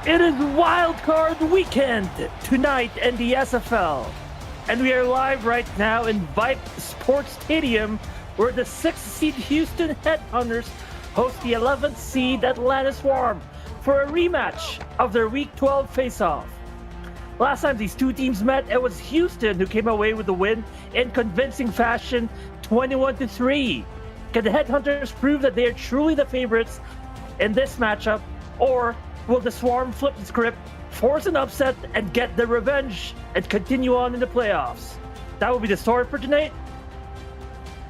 It is Wild Card Weekend tonight in the SFL. And we are live right now in Vibe Sports Stadium, where the 6th seed Houston Headhunters host the 11th seed Atlanta Swarm for a rematch of their Week 12 face-off. Last time these two teams met, it was Houston who came away with the win in convincing fashion, 21-3. Can the Headhunters prove that they are truly the favorites in this matchup, or will the Swarm flip the script, force an upset, and get their revenge and continue on in the playoffs? That will be the story for tonight.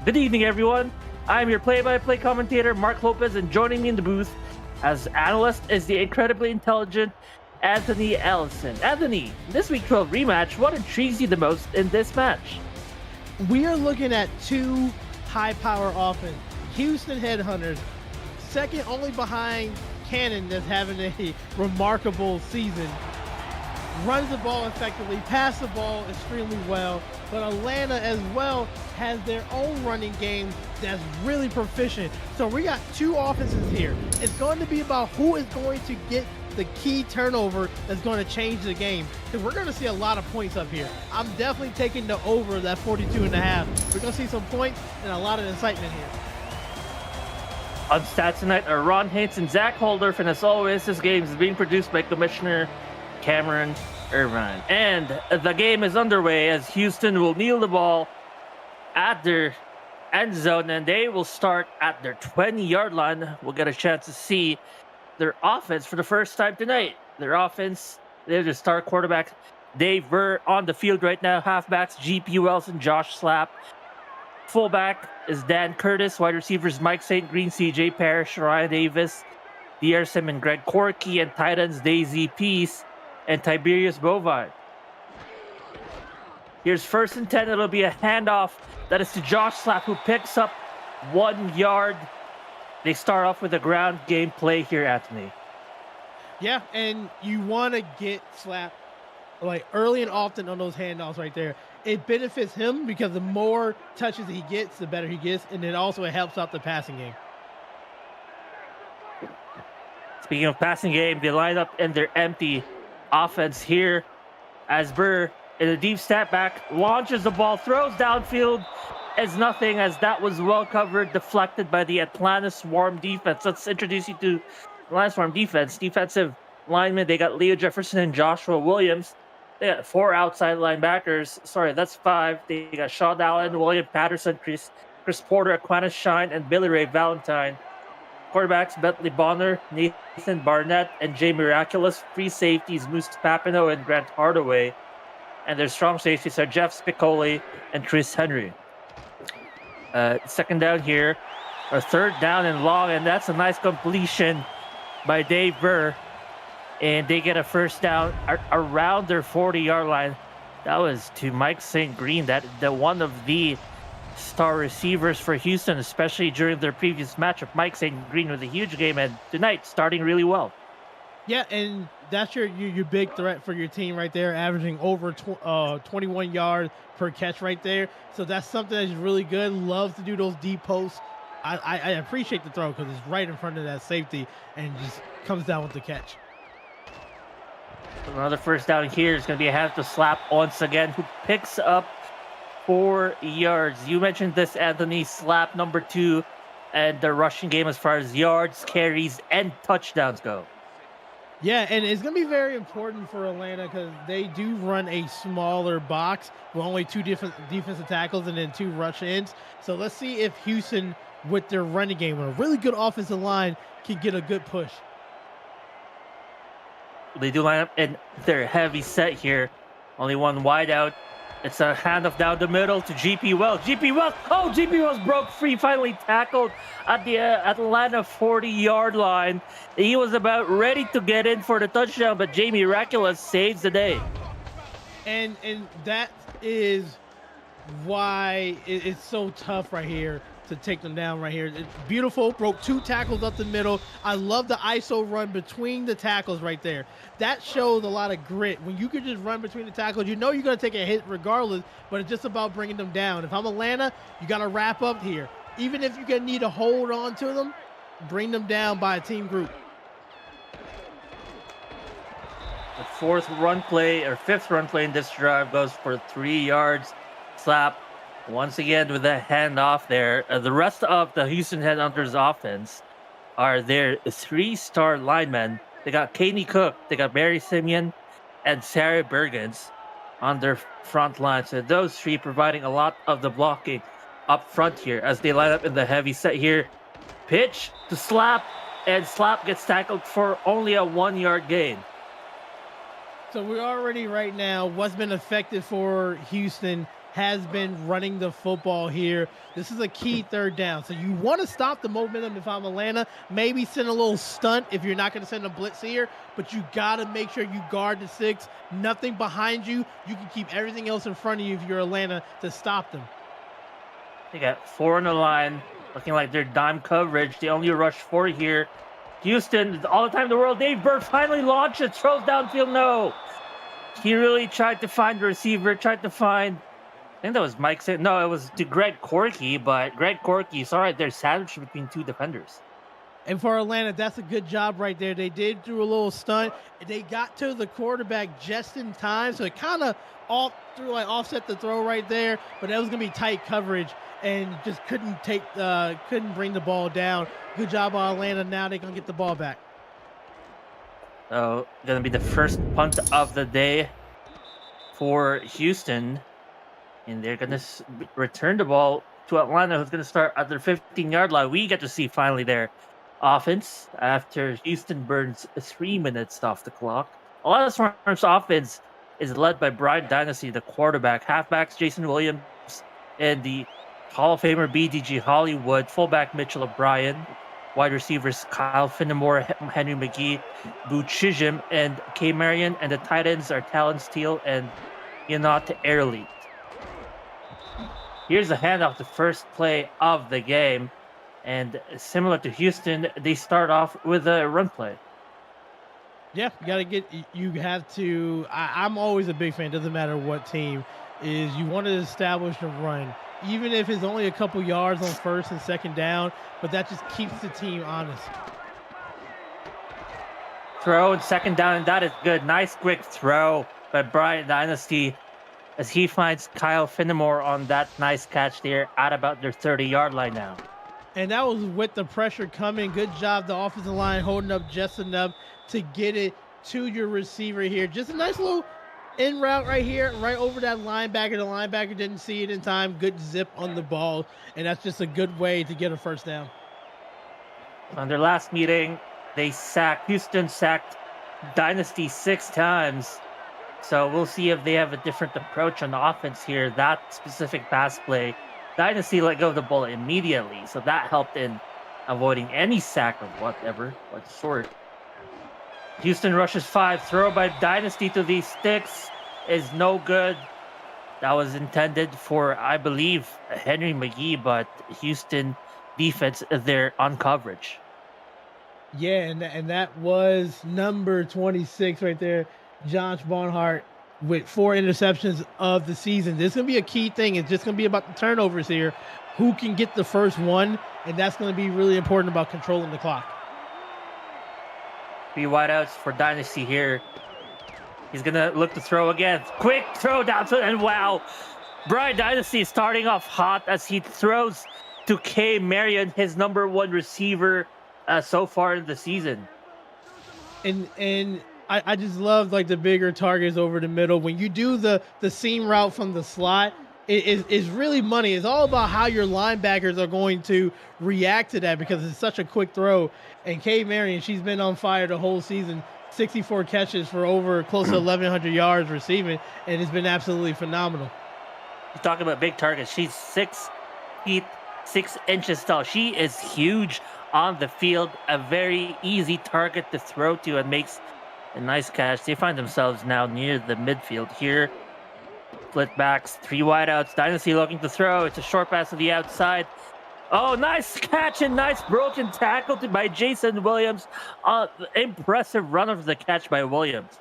Good evening, everyone. I'm your play-by-play commentator, Mark Lopez, and joining me in the booth as analyst is the incredibly intelligent Anthony Ellison. Anthony, this Week 12 rematch, what intrigues you the most in this match? We are looking at two high-power offense. Houston Headhunters, second only behind Cannon, that's having a remarkable season, runs the ball effectively, passes the ball extremely well, but Atlanta as well has their own running game that's really proficient. So we got two offenses here. It's going to be about who is going to get the key turnover that's going to change the game, because we're going to see a lot of points up here. I'm definitely taking the over that 42.5. We're going to see some points and a lot of excitement here. On stats tonight are Ron Haynes and Zach Holdorf, and as always, this game is being produced by Commissioner Cameron Irvine. And the game is underway as Houston will kneel the ball at their end zone, and they will start at their 20-yard line. We'll get a chance to see their offense for the first time tonight. Their offense, they're the star quarterback, Dave Burr, on the field right now. Halfbacks, GP Wells and Josh Slapp. Fullback is Dan Curtis. Wide receivers, Mike St. Green, CJ Parrish, Ryan Davis, D.R. Sim and Greg Corky, and tight ends Daisy Peace and Tiberius Bovine. Here's 1st and 10. It'll be a handoff that is to Josh Slapp, who picks up 1 yard. They start off with a ground game play here, Anthony. Yeah, and you want to get Slapp like early and often on those handoffs right there. It benefits him because the more touches he gets, the better he gets, and then also it helps out the passing game. Speaking of passing game, they line up in their empty offense here as Burr, in a deep step back, launches the ball, throws downfield as nothing, as that was well covered, deflected by the Atlanta Swarm defense. Let's introduce you to Atlanta Swarm defense. Defensive linemen, they got Leo Jefferson and Joshua Williams. They got 4 outside linebackers. Sorry, that's 5. They got Sean Allen, William Patterson, Chris Porter, Aquinas Shine, and Billy Ray Valentine. Quarterbacks, Bentley Bonner, Nathan Barnett, and Jay Miraculous. Free safeties, Moose Papineau and Grant Hardaway. And their strong safeties are Jeff Spicoli and Chris Henry. Second down here, or 3rd down and long, and that's a nice completion by Dave Burr. And they get a first down around their 40-yard line. That was to Mike St. Green, that one of the star receivers for Houston, especially during their previous matchup. Mike St. Green with a huge game, and tonight starting really well. Yeah, and that's your big threat for your team right there, averaging over 21 yards per catch right there. So that's something that's really good. Loves to do those deep posts. I appreciate the throw because it's right in front of that safety and just comes down with the catch. Another first down here is going to be a hand to Slapp once again, who picks up 4 yards. You mentioned this, Anthony. Slapp, number 2, and the rushing game as far as yards, carries, and touchdowns go. Yeah, and it's going to be very important for Atlanta because they do run a smaller box with only 2 different defensive tackles and then 2 rush ends. So let's see if Houston, with their running game and a really good offensive line, can get a good push. They do line up in their heavy set here. Only one wide out. It's a handoff down the middle to GP Wells. GP Wells broke free, finally tackled at the Atlanta 40-yard line. He was about ready to get in for the touchdown, but Jamie Miraculous saves the day. And that is why it's so tough right here to take them down right here. It's beautiful. Broke 2 tackles up the middle. I love the ISO run between the tackles right there. That shows a lot of grit. When you can just run between the tackles, you know you're going to take a hit regardless, but it's just about bringing them down. If I'm Atlanta, you got to wrap up here. Even if you're going to need to hold on to them, bring them down by a team group. The fourth run play or fifth run play in this drive goes for 3 yards. Slap once again with a handoff there. The rest of the Houston Headhunters offense are their 3-star linemen. They got Kaney Cook, they got Barry Simeon, and Sarah Bergens on their front line. So those three providing a lot of the blocking up front here as they line up in the heavy set here. Pitch to Slap, and Slap gets tackled for only a 1-yard gain. So we're already right now, what's been effective for Houston has been running the football here. This is a key third down. So you want to stop the momentum if I'm Atlanta. Maybe send a little stunt if you're not going to send a blitz here, but you got to make sure you guard the 6. Nothing behind you. You can keep everything else in front of you if you're Atlanta to stop them. They got 4 on the line, looking like they're dime coverage. They only rush 4 here. Houston, all the time in the world. Dave Bird finally launches, throws downfield. No. He really tried to find the receiver, tried to find, I think that was Mike saying, no, it was to Greg Corky, but Greg Corky, all right, they're sandwiched between 2 defenders. And for Atlanta, that's a good job right there. They did do a little stunt. They got to the quarterback just in time, so it kind of offset the throw right there, but that was going to be tight coverage and just couldn't bring the ball down. Good job on Atlanta. Now they're going to get the ball back. So, going to be the first punt of the day for Houston. And they're going to return the ball to Atlanta, who's going to start at their 15-yard line. We get to see finally their offense after Houston burns 3 minutes off the clock. A lot of Storm's offense is led by Brian Dynasty, the quarterback. Halfbacks Jason Williams and the Hall of Famer BDG Hollywood. Fullback Mitchell O'Brien. Wide receivers Kyle Finnemore, Henry McGee, Boo Chisholm, and K. Marion. And the tight ends are Talon Steele and Yanot Airlead. Here's a handoff, the first play of the game. And similar to Houston, they start off with a run play. Yeah, I'm always a big fan, doesn't matter what team, is you want to establish a run. Even if it's only a couple yards on first and second down, but that just keeps the team honest. Throw and second down, and that is good. Nice quick throw by Brian Dynasty as he finds Kyle Finnemore on that nice catch there at about their 30-yard line now. And that was with the pressure coming. Good job, the offensive line holding up just enough to get it to your receiver here. Just a nice little in route right here, right over that linebacker. The linebacker didn't see it in time. Good zip on the ball, and that's just a good way to get a first down. On their last meeting, Houston sacked Dynasty 6 times. So we'll see if they have a different approach on the offense here. That specific pass play, Dynasty let go of the ball immediately, so that helped in avoiding any sack or what sort. Houston rushes 5. Throw by Dynasty to these sticks is no good. That was intended for, I believe, Henry McGee, but Houston defense there on coverage. Yeah, and that was number 26 right there, Josh Barnhart, with 4 interceptions of the season. This is going to be a key thing. It's just going to be about the turnovers here. Who can get the first one, and that's going to be really important about controlling the clock. 3 wideouts for Dynasty here. He's going to look to throw again. Quick throw down to, and wow. Brian Dynasty is starting off hot as he throws to K. Marion, his number 1 receiver so far in the season. And I just love like the bigger targets over the middle. When you do the seam route from the slot, it's really money. It's all about how your linebackers are going to react to that because it's such a quick throw. And Kay Marion, she's been on fire the whole season. 64 catches for over close to 1,100 yards receiving, and it's been absolutely phenomenal. You're talking about big targets. She's 6 feet, 6 inches tall. She is huge on the field. A very easy target to throw to and makes a nice catch. They find themselves now near the midfield here. Split backs, 3 wideouts. Dynasty looking to throw. It's a short pass to the outside. Oh, nice catch and nice broken tackle by Jason Williams. Impressive run of the catch by Williams.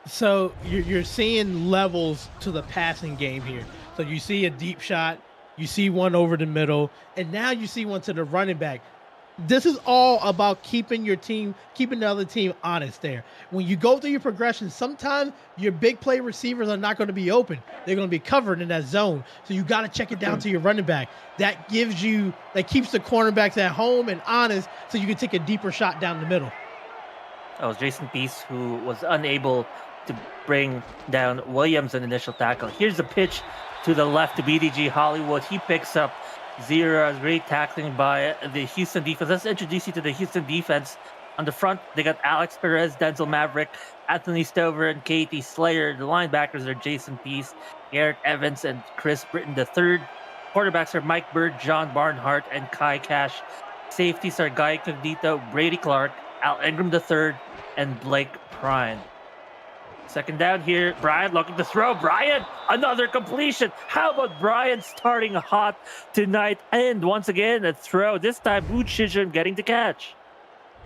So you're seeing levels to the passing game here. So you see a deep shot, you see one over the middle, and now you see one to the running back. This is all about keeping the other team honest there. When you go through your progression, sometimes your big play receivers are not going to be open. They're going to be covered in that zone. So you got to check it down to your running back. That keeps the cornerbacks at home and honest so you can take a deeper shot down the middle. That was Jason Peace, who was unable to bring down Williams in initial tackle. Here's the pitch to the left to BDG Hollywood. He picks up 0. Great tackling by the Houston defense. Let's introduce you to the Houston defense. On the front, they got Alex Perez, Denzel Maverick, Anthony Stover, and Katie Slayer. The linebackers are Jason Peace, Eric Evans, and Chris Britton III. Quarterbacks are Mike Bird, John Barnhart, and Kai Cash. Safeties are Guy Cognito, Brady Clark, Al Ingram III, and Blake Prine. Second down here, Bryant looking to throw. Bryant, another completion. How about Bryant starting hot tonight? And once again, a throw. This time, Uchijim getting the catch.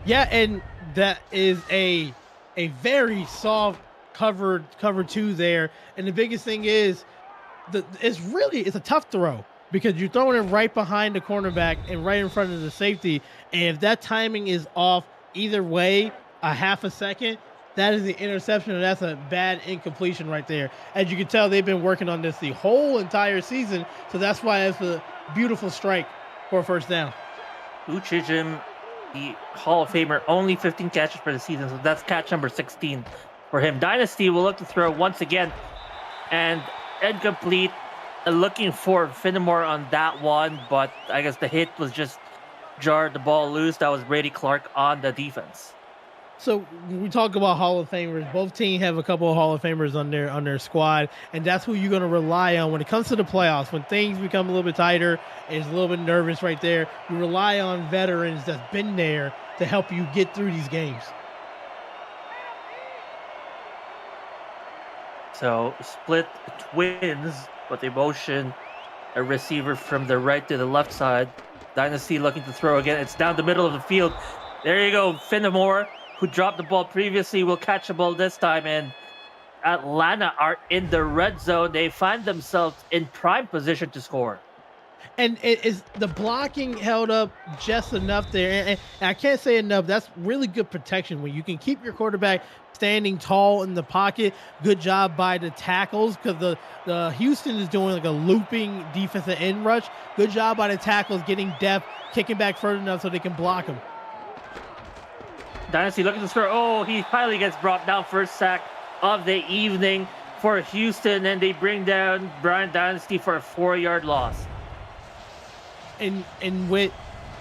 Yeah, and that is a very soft cover 2 there. And the biggest thing is it's a tough throw because you're throwing it right behind the cornerback and right in front of the safety. And if that timing is off either way, a half a second, that is the interception, and that's a bad incompletion right there. As you can tell, they've been working on this the whole entire season, so that's why it's a beautiful strike for a first down. Uchijim, the Hall of Famer, only 15 catches for the season, so that's catch number 16 for him. Dynasty will look to throw once again, and incomplete. Looking for Finnemore on that one, but I guess the hit was just jarred the ball loose. That was Brady Clark on the defense. So we talk about Hall of Famers. Both teams have a couple of Hall of Famers on their squad, and that's who you're going to rely on when it comes to the playoffs. When things become a little bit tighter, and it's a little bit nervous right there, you rely on veterans that's been there to help you get through these games. So split twins, but they motion a receiver from the right to the left side. Dynasty looking to throw again. It's down the middle of the field. There you go, Finnemore, who dropped the ball previously, will catch the ball this time, and Atlanta are in the red zone. They find themselves in prime position to score. And it is the blocking held up just enough there. And I can't say enough. That's really good protection when you can keep your quarterback standing tall in the pocket. Good job by the tackles, because the Houston is doing like a looping defensive end rush. Good job by the tackles getting depth, kicking back further enough so they can block him. Dynasty looking to score. Oh, he finally gets brought down. First sack of the evening for Houston, and they bring down Brian Dynasty for a 4-yard loss. And with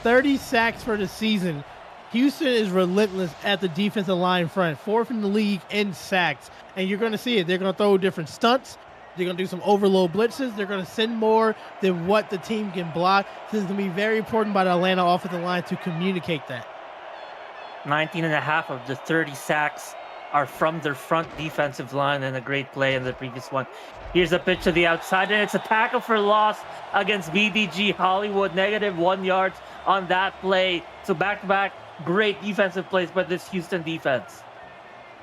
30 sacks for the season, Houston is relentless at the defensive line front, 4th in the league in sacks. And you're going to see it. They're going to throw different stunts. They're going to do some overload blitzes. They're going to send more than what the team can block. This is going to be very important by the Atlanta offensive line to communicate that. 19.5 of the 30 sacks are from their front defensive line, and a great play in the previous one. Here's a pitch to the outside, and it's a tackle for loss against BDG Hollywood. -1 yards on that play. So back-to-back great defensive plays by this Houston defense.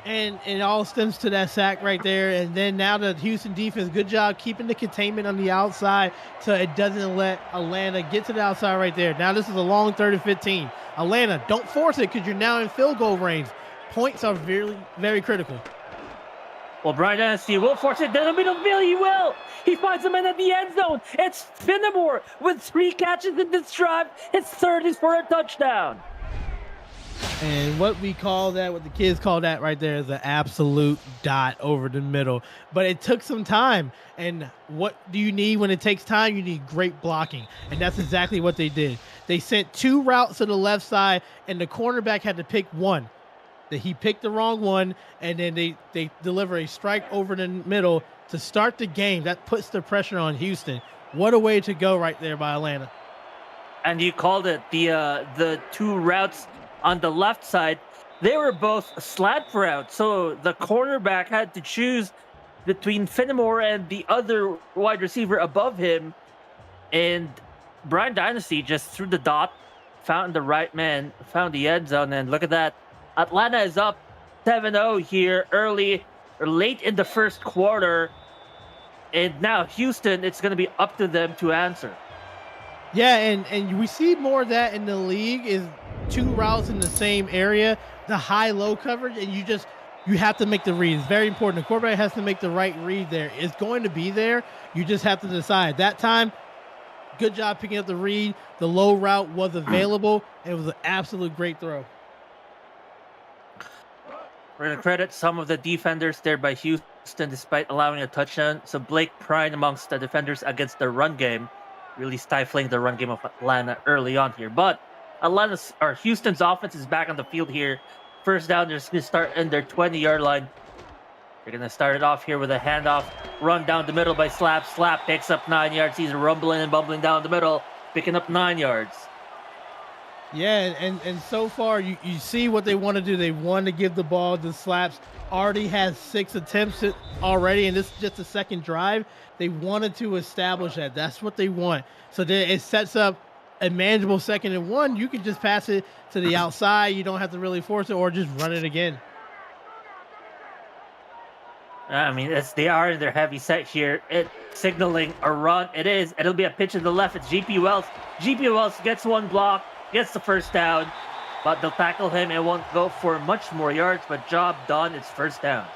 And it all stems to that sack right there. And then now the Houston defense, good job keeping the containment on the outside so it doesn't let Atlanta get to the outside right there. Now this is a long 3rd and 15. Atlanta, don't force it because you're now in field goal range. Points are very, very critical. Well, Brian Dynasty will force it down the middle of the field. He will. He finds him in at the end zone. It's Finnemore with 3 catches in this drive. His 3rd is for a touchdown. And what the kids call that right there is an absolute dot over the middle. But it took some time. And what do you need when it takes time? You need great blocking. And that's exactly what they did. They sent 2 routes to the left side, and the cornerback had to pick one. That he picked the wrong one, and then they deliver a strike over the middle to start the game. That puts the pressure on Houston. What a way to go right there by Atlanta. And you called it, the 2 routes on the left side, they were both slant routes. So the cornerback had to choose between Finnemore and the other wide receiver above him. And Brian Dynasty just threw the dot, found the right man, found the end zone, and look at that. Atlanta is up 7-0 here late in the first quarter. And now Houston, it's going to be up to them to answer. Yeah, and we see more of that in the league is two routes in the same area, the high-low coverage, and you have to make the read. It's very important. The quarterback has to make the right read there. It's going to be there. You just have to decide. That time, good job picking up the read. The low route was available. It was an absolute great throw. We're going to credit some of the defenders there by Houston despite allowing a touchdown. So Blake Prine amongst the defenders against the run game, really stifling the run game of Atlanta early on here. But Houston's offense is back on the field here. First down, they're just going to start in their 20-yard line. They're going to start it off here with a handoff, run down the middle by Slap. Slap picks up 9 yards. He's rumbling and bumbling down the middle, picking up 9 yards. Yeah, and so far you see what they want to do. They want to give the ball to Slaps. Already has 6 attempts already, and this is just the second drive. They wanted to establish that. That's what they want. So then it sets up a manageable 2nd and 1. You can just pass it to the outside. You don't have to really force it or just run it again. I mean, they are in their heavy set here. It signaling a run. It'll be a pitch to the left. It's GP Wells. GP Wells gets one block, gets the first down, but they'll tackle him and won't go for much more yards, but job done. It's first down.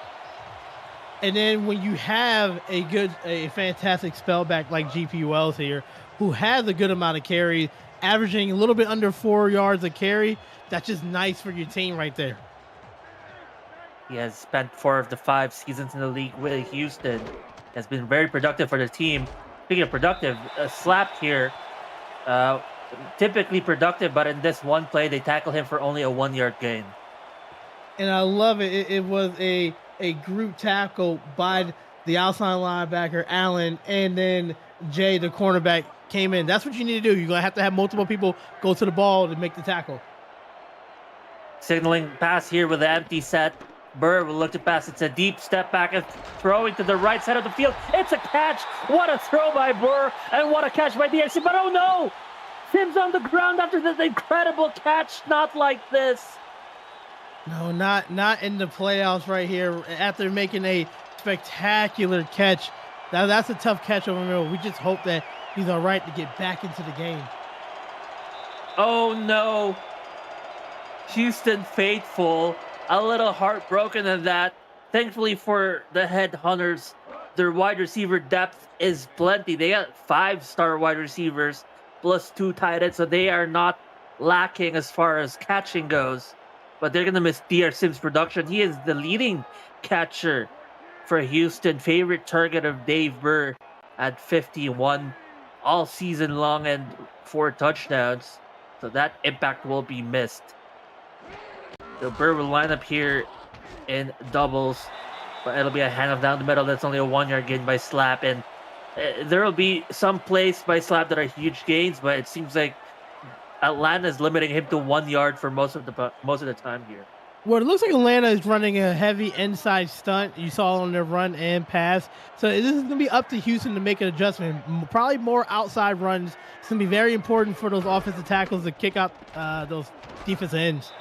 And then when you have a fantastic spellback like GP Wells here, who has a good amount of carries, averaging a little bit under 4 yards a carry, that's just nice for your team right there. He has spent 4 of the 5 seasons in the league with Houston. Has been very productive for the team. Speaking of productive, a Slap here, typically productive, but in this one play, they tackle him for only a 1-yard gain. And I love it. It was a group tackle by the outside linebacker, Allen, and then Jay, the cornerback, came in. That's what you need to do. You're going to have multiple people go to the ball to make the tackle. Signaling pass here with the empty set. Burr will look to pass. It's a deep step back and throwing to the right side of the field. It's a catch. What a throw by Burr, and what a catch by DXC. But oh no! Tim's on the ground after this incredible catch. Not like this. No, not in the playoffs right here. After making a spectacular catch. Now that's a tough catch over middle. We just hope that he's all right to get back into the game. Oh no! Houston faithful. A little heartbroken at that. Thankfully for the Headhunters, their wide receiver depth is plenty. They got 5-star wide receivers plus 2 tight ends, so they are not lacking as far as catching goes. But they're going to miss DR Sims' production. He is the leading catcher for Houston, favorite target of Dave Burr at 51 all season long and 4 touchdowns. So that impact will be missed. So Burr will line up here in doubles, but it'll be a handoff down the middle. That's only a 1-yard gain by Slap, and there will be some plays by Slap that are huge gains, but it seems like Atlanta is limiting him to 1 yard for most of the time here. Well, it looks like Atlanta is running a heavy inside stunt. You saw on their run and pass. So this is going to be up to Houston to make an adjustment. Probably more outside runs. It's going to be very important for those offensive tackles to kick out those defensive ends.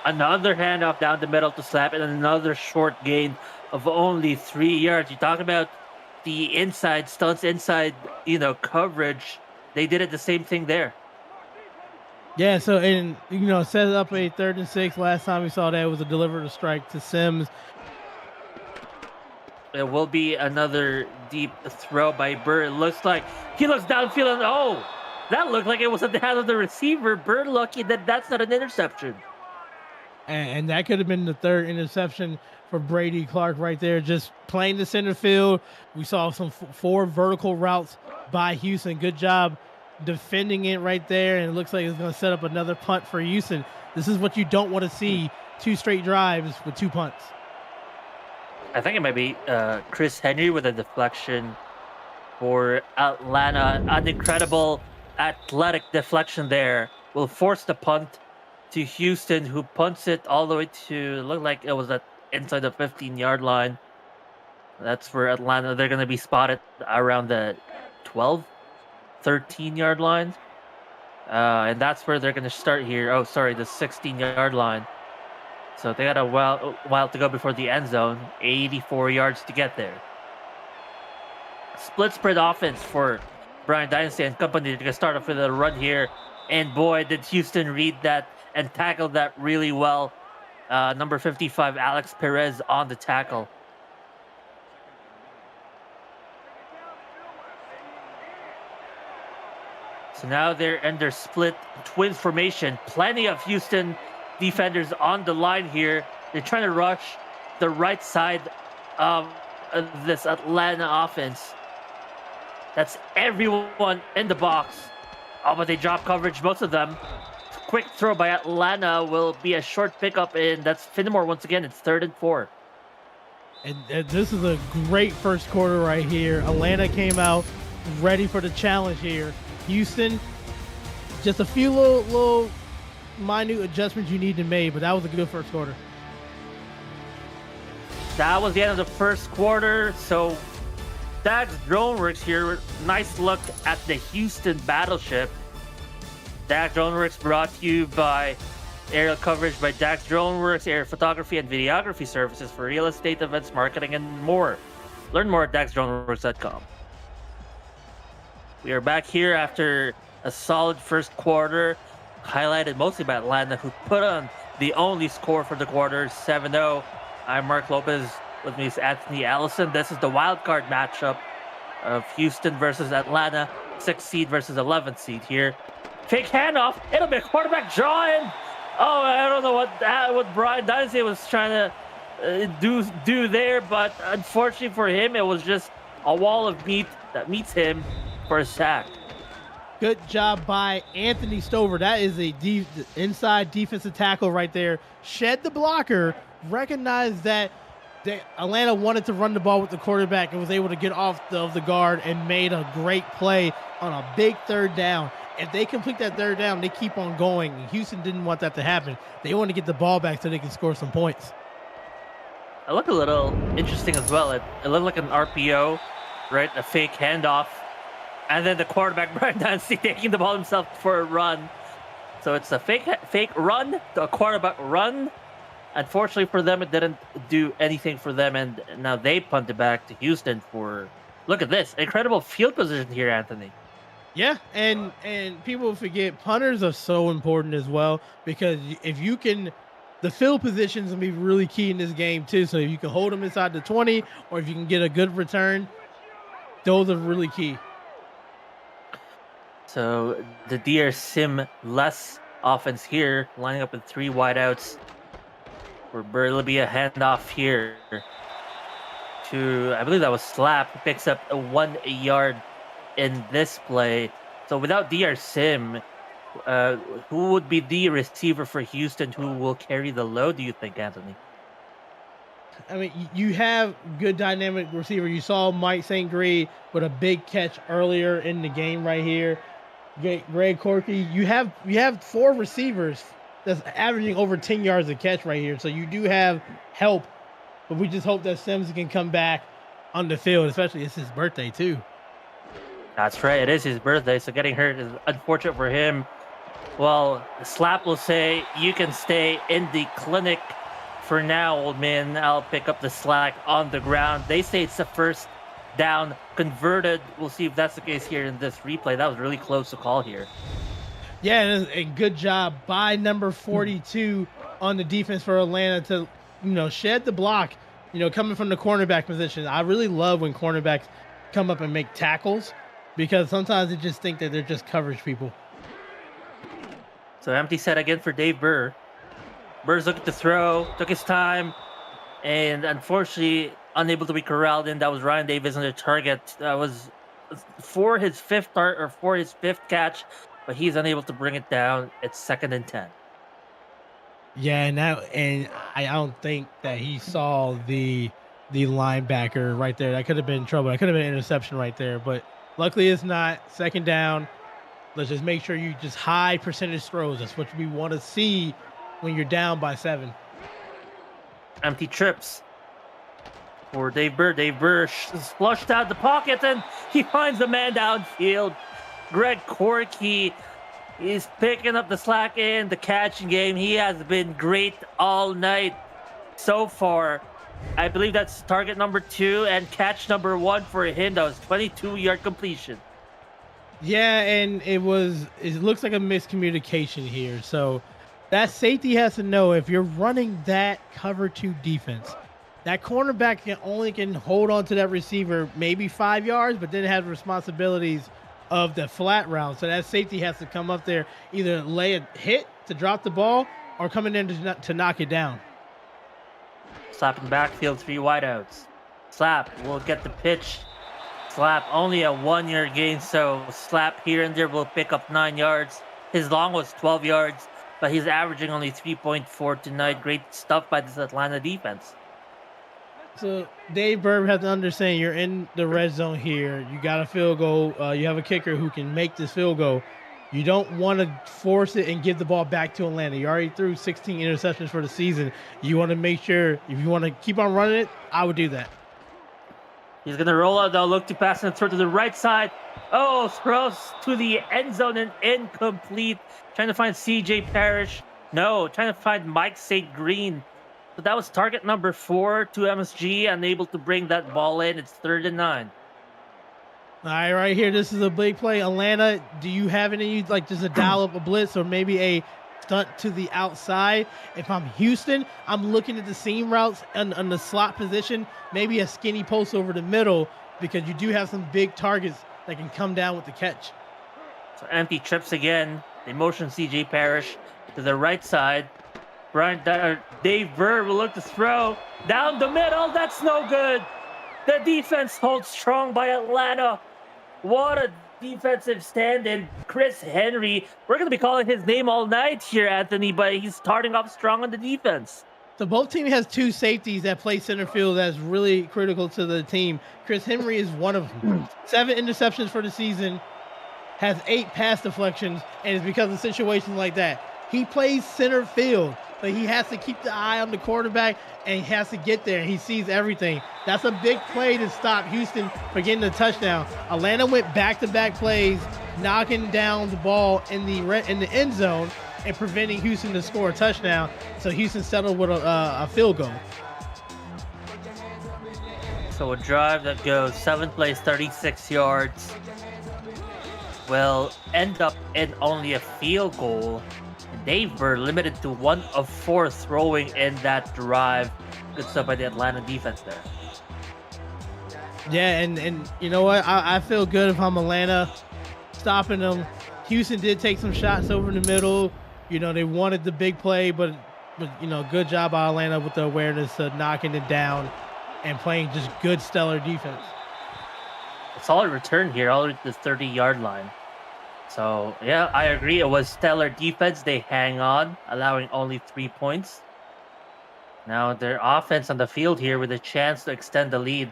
Another handoff down the middle to Slap, and another short gain of only 3 yards. You're talking about the inside stunts, inside coverage. They did it the same thing there. Yeah, so set up a 3rd and 6. Last time we saw that was a delivered strike to Sims. It will be another deep throw by Burr. It looks like he looks downfield and that looked like it was at the hand of the receiver. Burr lucky that that's not an interception. And that could have been the 3rd interception for Brady Clark right there, just playing the center field. We saw some 4 vertical routes by Houston. Good job defending it right there, and it looks like it's going to set up another punt for Houston. This is what you don't want to see, 2 straight drives with 2 punts. I think it might be Chris Henry with a deflection for Atlanta. An incredible athletic deflection there will force the punt to Houston, who punts it all the way to, look like it was inside the 15-yard line. That's for Atlanta. They're going to be spotted around the 12, 13-yard line. And that's where they're going to start here. Oh, sorry, the 16-yard line. So they got a while to go before the end zone. 84 yards to get there. Split spread offense for Brian Dynasty and company to start off with a run here. And boy, did Houston read that and tackle that really well. Number 55, Alex Perez on the tackle. So now they're in their split twins formation. Plenty of Houston defenders on the line here. They're trying to rush the right side of this Atlanta offense. That's everyone in the box. Oh, but they drop coverage, most of them. Quick throw by Atlanta will be a short pickup, and that's Finnemore once again. It's 3rd and 4. And this is a great first quarter right here. Atlanta came out ready for the challenge here. Houston, just a few little minute adjustments you need to make, but that was a good first quarter. That was the end of the first quarter. So Dax Droneworks here. Nice look at the Houston battleship. Dax Droneworks brought to you by aerial coverage by Dax Droneworks, air photography and videography services for real estate, events, marketing, and more. Learn more at daxdroneworks.com. We are back here after a solid first quarter, highlighted mostly by Atlanta, who put on the only score for the quarter, 7-0. I'm Mark Lopez. With me is Anthony Allison. This is the wild card matchup of Houston versus Atlanta, 6th seed versus 11th seed here. Fake handoff. It'll be a quarterback drawing. Oh, I don't know what Brian Dynasty was trying to do there, but unfortunately for him, it was just a wall of meat that meets him for a sack. Good job by Anthony Stover. That is a inside defensive tackle right there. Shed the blocker, recognized that Atlanta wanted to run the ball with the quarterback and was able to get off of the guard and made a great play on a big 3rd down. If they complete that 3rd down, they keep on going. Houston didn't want that to happen. They want to get the ball back so they can score some points. It looked a little interesting as well. It looked like an RPO, right? A fake handoff. And then the quarterback, Brian Dynasty, taking the ball himself for a run. So it's a fake run to a quarterback run. Unfortunately for them, it didn't do anything for them. And now they punted back to Houston for, look at this, incredible field position here, Anthony. Yeah, and people forget punters are so important as well, because if you can, the field positions will be really key in this game too. So if you can hold them inside the 20, or if you can get a good return, those are really key. So the DR Sim less offense here, lining up with 3 wideouts. For Burleby, a handoff here to, I believe that was Slap, who picks up a 1 yard in this play. So without DR Sim, who would be the receiver for Houston who will carry the load, do you think, Anthony? I mean, you have good dynamic receiver. You saw Mike St. Gree with a big catch earlier in the game right here. Greg Corky, you have 4 receivers that's averaging over 10 yards a catch right here. So you do have help, but we just hope that Sims can come back on the field, especially it's his birthday too. That's right, it is his birthday, so getting hurt is unfortunate for him. Well, Slap will say, you can stay in the clinic for now, old man. I'll pick up the slack on the ground. They say it's the 1st down converted. We'll see if that's the case here in this replay. That was really close to call here. Yeah, and good job by number 42 on the defense for Atlanta to, shed the block, coming from the cornerback position. I really love when cornerbacks come up and make tackles, because sometimes they just think that they're just coverage people. So empty set again for Dave Burr. Burr's looking to throw, took his time, and unfortunately unable to be corralled in. That was Ryan Davis on the target. That was for his 5th catch, but he's unable to bring it down. It's 2nd and 10. Yeah, and I don't think that he saw the linebacker right there. That could have been trouble. That could have been an interception right there, but luckily it's not. 2nd down. Let's just make sure you just high percentage throws. That's what we want to see when you're down by 7. Empty trips for Dave Burr. Dave Burr is flushed out the pocket, and he finds the man downfield. Greg Corky is picking up the slack in the catching game. He has been great all night so far. I believe that's target number 2 and catch number 1 for him. That was 22-yard completion. Yeah, and it looks like a miscommunication here. So that safety has to know if you're running that cover two defense, that cornerback can hold on to that receiver maybe 5 yards, but then it has responsibilities of the flat route. So that safety has to come up there, either lay a hit to drop the ball or coming in to knock it down. Slap in the backfield, 3 wideouts. Slap will get the pitch. Slap only a 1 yard gain, so Slap here and there will pick up 9 yards. His long was 12 yards, but he's averaging only 3.4 tonight. Great stuff by this Atlanta defense. So Dave Burb has to understand you're in the red zone here. You got a field goal. You have a kicker who can make this field goal. You don't want to force it and give the ball back to Atlanta. You already threw 16 interceptions for the season. You want to make sure if you want to keep on running it, I would do that. He's going to roll out, though, look to pass and throw to the right side. Oh, throws to the end zone and incomplete. Trying to find CJ Parrish. No, trying to find Mike St. Green. So that was target number 4 to MSG, unable to bring that ball in. It's 3rd and 9. All right, right here. This is a big play. Atlanta, do you have any, like just a dial up a blitz or maybe a stunt to the outside? If I'm Houston, I'm looking at the seam routes on the slot position, maybe a skinny post over the middle because you do have some big targets that can come down with the catch. So empty trips again. They motion CJ Parrish to the right side. Dave Bird will look to throw down the middle. That's no good. The defense holds strong by Atlanta. What a defensive stand-in. Chris Henry. We're going to be calling his name all night here, Anthony, but he's starting off strong on the defense. So both teams has two safeties that play center field that's really critical to the team. Chris Henry is one of them. 7 interceptions for the season, has 8 pass deflections, and it's because of situations like that. He plays center field, but he has to keep the eye on the quarterback and he has to get there. He sees everything. That's a big play to stop Houston from getting the touchdown. Atlanta went back-to-back plays, knocking down the ball in the end zone and preventing Houston to score a touchdown. So Houston settled with a field goal. So a drive that goes 7 plays, 36 yards will end up in only a field goal. Dave Bird limited to 1 of 4 throwing in that drive. Good stuff by the Atlanta defense there. Yeah, and you know what? I feel good if I'm Atlanta stopping them. Houston did take some shots over in the middle. You know, they wanted the big play, but you know, good job by Atlanta with the awareness of knocking it down and playing just good, stellar defense. A solid return here, all at the 30-yard line. So, yeah, I agree. It was stellar defense. They hang on, allowing only 3 points. Now their offense on the field here with a chance to extend the lead.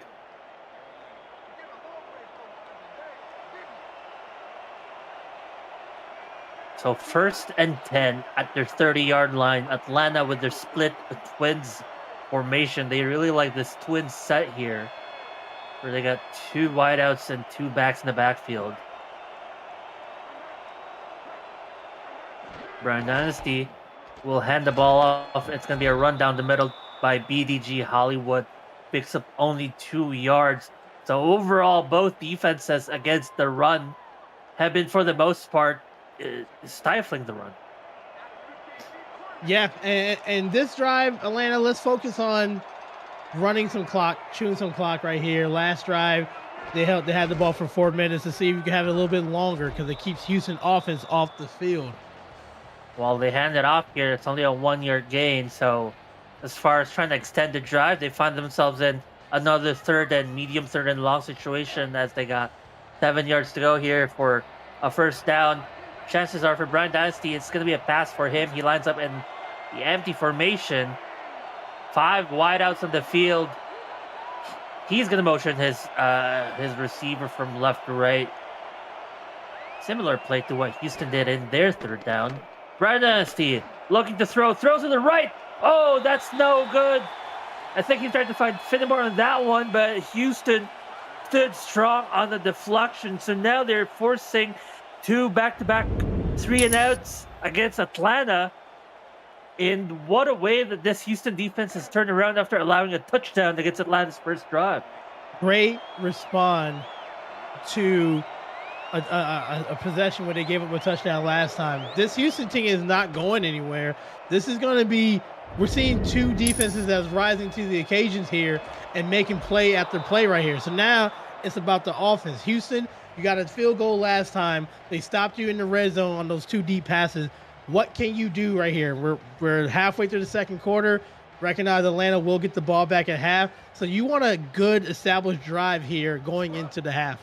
So 1st and 10 at their 30-yard line. Atlanta with their split twins formation. They really like this twin set here, where they got 2 wideouts and 2 backs in the backfield. Brian Dynasty will hand the ball off. It's going to be a run down the middle by BDG Hollywood. Picks up only 2 yards. So overall, both defenses against the run have been, for the most part, stifling the run. Yeah, and this drive, Atlanta, let's focus on running some clock, chewing some clock right here. Last drive, they had the ball for 4 minutes to see if you can have it a little bit longer because it keeps Houston offense off the field. While they hand it off here, it's only a 1-yard gain. So as far as trying to extend the drive, they find themselves in another 3rd and medium, 3rd and long situation as they got 7 yards to go here for a 1st down. Chances are for Brian Dynasty, it's going to be a pass for him. He lines up in the empty formation. 5 wideouts on the field. He's going to motion his receiver from left to right. Similar play to what Houston did in their 3rd down. Brian Dynasty looking to throw. Throws to the right. Oh, that's no good. I think he tried to find Finnemore on that one, but Houston stood strong on the deflection. So now they're forcing 2 back-to-back 3-and-outs against Atlanta. And what a way that this Houston defense has turned around after allowing a touchdown against Atlanta's 1st drive. Great respond to a possession where they gave up a touchdown last time. This Houston team is not going anywhere. This is going to be, we're seeing two defenses that's rising to the occasions here and making play after play right here. So now it's about the offense. Houston, you got a field goal last time. They stopped you in the red zone on those two deep passes. What can you do right here? We're halfway through the second quarter. Recognize Atlanta will get the ball back at half. So you want a good established drive here going into the half.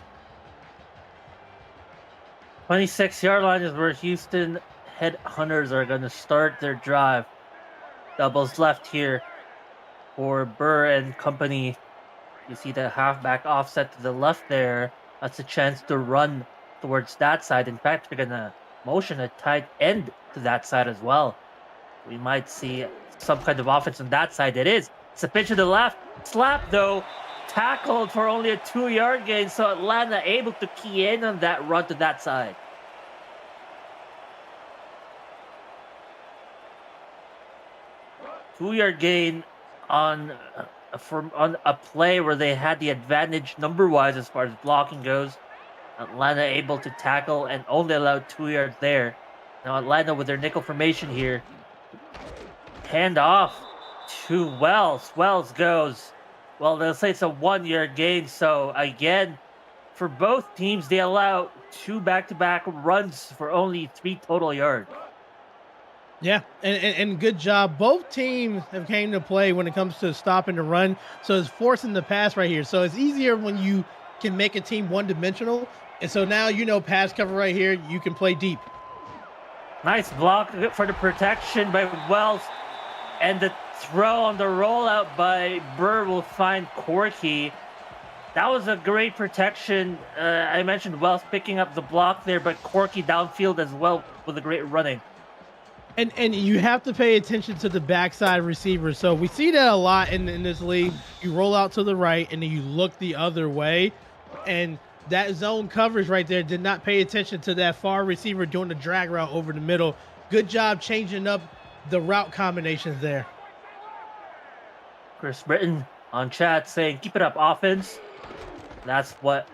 26-yard line is where Houston Headhunters are going to start their drive. Doubles left here for Burr and company. You see the halfback offset to the left there. That's a chance to run towards that side. In fact, we're going to motion a tight end to that side as well. We might see some kind of offense on that side. It is. It's a pitch to the left. Slap, though. Tackled for only a 2-yard gain. So Atlanta able to key in on that run to that side. Two-yard gain on a play where they had the advantage number-wise as far as blocking goes. Atlanta able to tackle and only allowed 2 yards there. Now Atlanta with their nickel formation here. Hand off to Wells. Wells goes. Well, they'll say it's a 1-yard gain. So again, for both teams, they allow 2 back-to-back runs for only 3 total yards. Yeah, and good job. Both teams have came to play when it comes to stopping the run. So it's forcing the pass right here. So it's easier when you can make a team one-dimensional. And so now, pass cover right here, you can play deep. Nice block for the protection by Wells. And the throw on the rollout by Burr will find Corky. That was a great protection. I mentioned Wells picking up the block there, but Corky downfield as well with a great running. And you have to pay attention to the backside receivers. So we see that a lot in this league. You roll out to the right, and then you look the other way. And that zone coverage right there did not pay attention to that far receiver doing the drag route over the middle. Good job changing up the route combinations there. Chris Britton on chat saying, keep it up, offense. That's what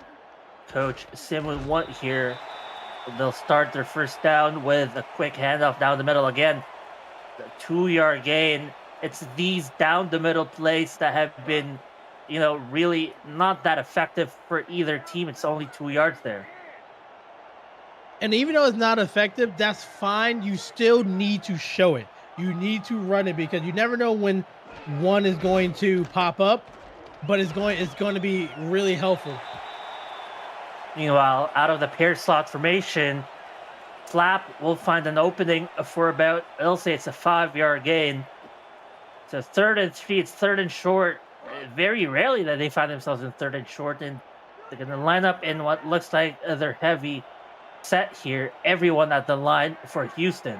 Coach Sim would want here. They'll start their first down with a quick handoff down the middle again. The 2-yard gain. It's these down the middle plays that have been, really not that effective for either team. It's only 2 yards there. And even though it's not effective, that's fine. You still need to show it. You need to run it because you never know when one is going to pop up, but it's going to be really helpful. Meanwhile, out of the pair slot formation, Slap will find an opening for about, I'll say it's a 5-yard gain. So 3rd and 3, it's 3rd and short. Very rarely that they find themselves in 3rd and short, and they're going to line up in what looks like their heavy set here. Everyone at the line for Houston.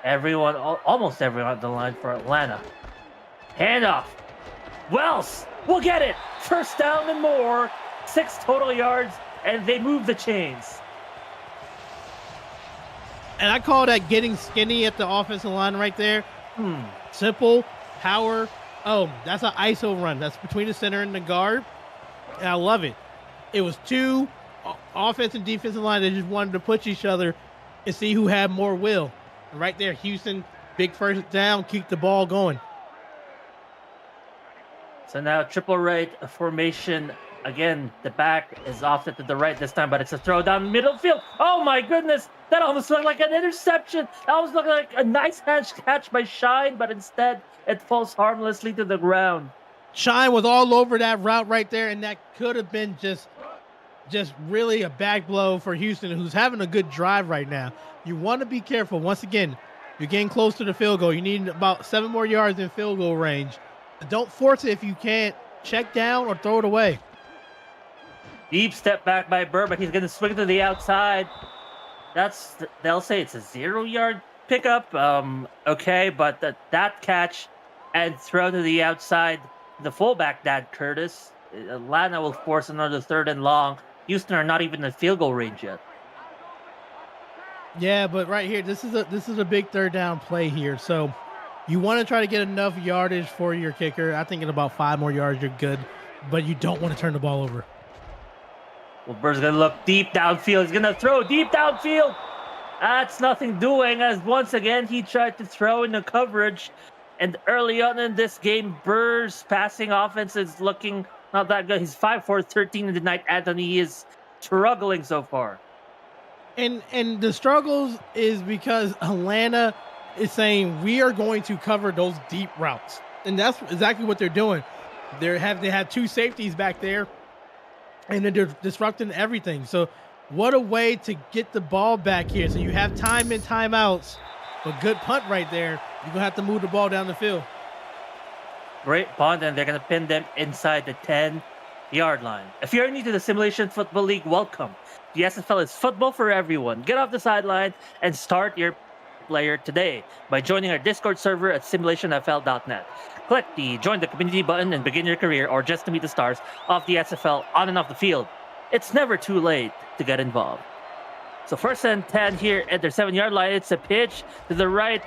Almost everyone at the line for Atlanta. Handoff. Wells will get it. First down and more. 6 total yards, and they move the chains. And I call that getting skinny at the offensive line right there. Simple, power. Oh, that's an ISO run. That's between the center and the guard. And I love it. It was 2 offensive and defensive line that just wanted to push each other and see who had more will. And right there, Houston, big first down, keep the ball going. So now triple right formation. Again, the back is offset to the right this time, but it's a throw down middle field. Oh my goodness! That almost looked like an interception. That almost looked like a nice catch by Shine, but instead it falls harmlessly to the ground. Shine was all over that route right there, and that could have been just really a back blow for Houston, who's having a good drive right now. You want to be careful. Once again, you're getting close to the field goal. You need about 7 more yards in field goal range. Don't force it if you can't. Check down or throw it away. Deep step back by Burr, but he's going to swing to the outside. They'll say it's a 0-yard pickup. Okay, but that catch and throw to the outside, the fullback, Dan Curtis. Atlanta will force another 3rd and long. Houston are not even in field goal range yet. Yeah, but right here, this is a big 3rd down play here. So you want to try to get enough yardage for your kicker. I think in about 5 more yards, you're good, but you don't want to turn the ball over. Burr's gonna look deep downfield. He's gonna throw deep downfield. That's nothing doing, as once again he tried to throw in the coverage. And early on in this game, Burr's passing offense is looking not that good. He's 5 for 13 in the night. Anthony is struggling so far. And the struggles is because Atlanta is saying we are going to cover those deep routes, and that's exactly what they're doing. They had two safeties back there, and they're disrupting everything. So what a way to get the ball back here. So you have time and timeouts, but good punt right there. You're gonna have to move the ball down the field. Great punt, and they're gonna pin them inside the 10-yard line. If you're new to the Simulation Football League, welcome. The SFL is football for everyone. Get off the sideline and start your player today by joining our Discord server at simulationfl.net. Click the join the community button and begin your career, or just to meet the stars of the SFL on and off the field. It's never too late to get involved. So 1st and 10 here at their 7-yard line. It's a pitch to the right.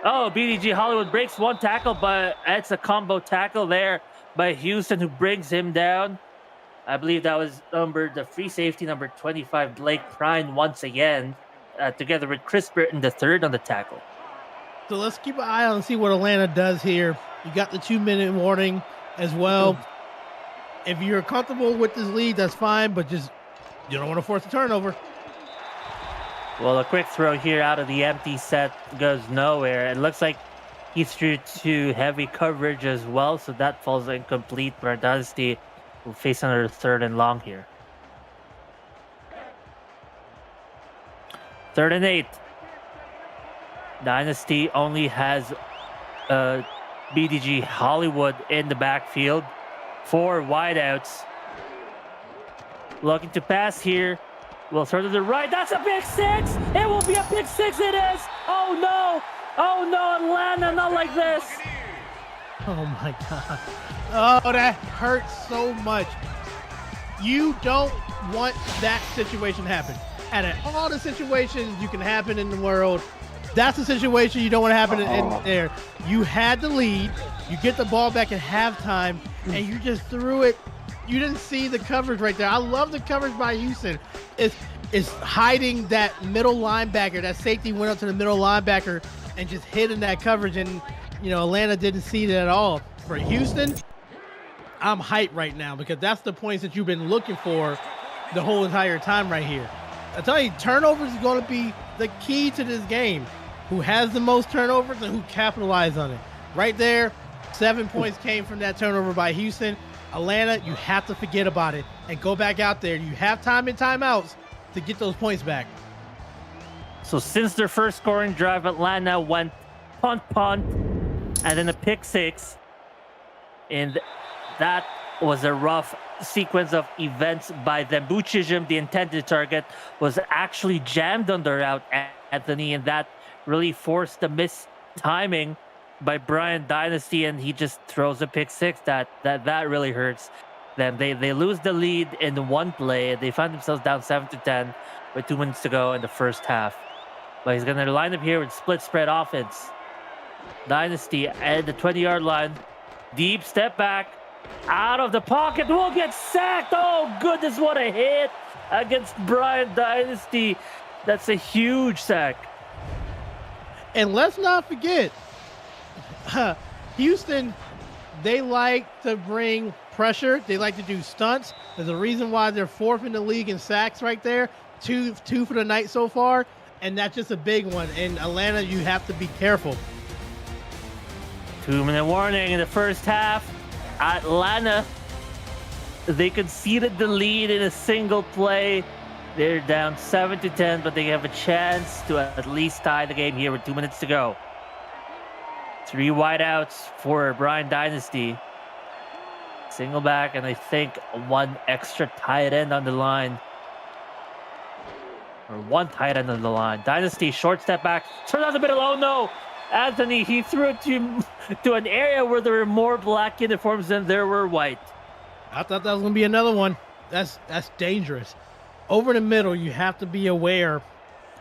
Oh, BDG Hollywood breaks one tackle, but it's a combo tackle there by Houston, who brings him down. I believe that was the free safety, number 25, Blake Prine, once again, together with Chris Burton, the third on the tackle. So let's keep an eye on and see what Atlanta does here. You got the 2-minute warning as well. If you're comfortable with this lead, that's fine, but just you don't want to force a turnover. Well, a quick throw here out of the empty set goes nowhere. It looks like he threw to heavy coverage as well, so that falls incomplete. Where Dynasty will face another 3rd and long here. 3rd and 8. Dynasty only has BDG Hollywood in the backfield. 4 wideouts. Looking to pass here. Will throw to the right. That's a pick 6. It will be a pick 6. It is. Oh no. Oh no, Atlanta, not like this. Oh my God. Oh, that hurts so much. You don't want that situation to happen. Out of all the situations you can happen in the world, that's the situation you don't want to happen in there. You had the lead. You get the ball back at halftime, and you just threw it. You didn't see the coverage right there. I love the coverage by Houston. It's hiding that middle linebacker. That safety went up to the middle linebacker and just hidden that coverage, and Atlanta didn't see that at all. For Houston, I'm hyped right now because that's the points that you've been looking for the whole entire time right here. I tell you, turnovers is going to be the key to this game. Who has the most turnovers and who capitalized on it. Right there, 7 points came from that turnover by Houston. Atlanta, you have to forget about it and go back out there. You have time and timeouts to get those points back. So since their first scoring drive, Atlanta went punt, and then a pick 6. And that was a rough sequence of events by them. Buchijim, the intended target, was actually jammed on the route, Anthony, and that really forced the missed timing by Brian Dynasty, and he just throws a pick 6. That really hurts them. They lose the lead in one play. They find themselves down 7-10 with 2 minutes to go in the first half. But he's going to line up here with split spread offense. Dynasty at the 20-yard line. Deep step back. Out of the pocket. Will get sacked. Oh, goodness, what a hit against Brian Dynasty. That's a huge sack. And let's not forget, Houston, they like to bring pressure. They like to do stunts. There's a reason why they're 4th in the league in sacks right there. Two for the night so far. And that's just a big one. In Atlanta, you have to be careful. 2-minute warning in the first half. Atlanta, they conceded the lead in a single play. They're down 7-10, but they have a chance to at least tie the game here with 2 minutes to go. 3 wideouts for Brian Dynasty. Single back, and I think 1 extra tight end on the line. Or 1 tight end on the line. Dynasty, short step back. Turn out the middle. Oh no! Anthony, he threw it to an area where there were more black uniforms than there were white. I thought that was going to be another one. That's dangerous. Over the middle, you have to be aware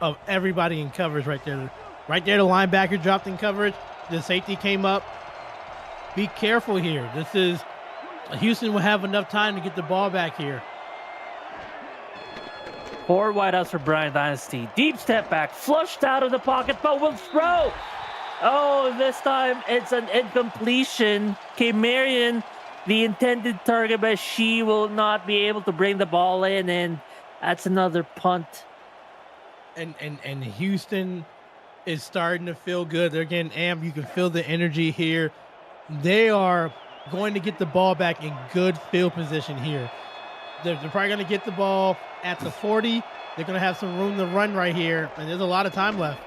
of everybody in coverage right there. Right there, the linebacker dropped in coverage. The safety came up. Be careful here. Houston will have enough time to get the ball back here. Four wideouts for Brian Dynasty. Deep step back, flushed out of the pocket, but will throw. Oh, this time it's an incompletion. Marion, the intended target, but she will not be able to bring the ball in, and that's another punt. And Houston is starting to feel good. They're getting amped. You can feel the energy here. They are going to get the ball back in good field position here. They're probably going to get the ball at the 40. They're going to have some room to run right here, and there's a lot of time left.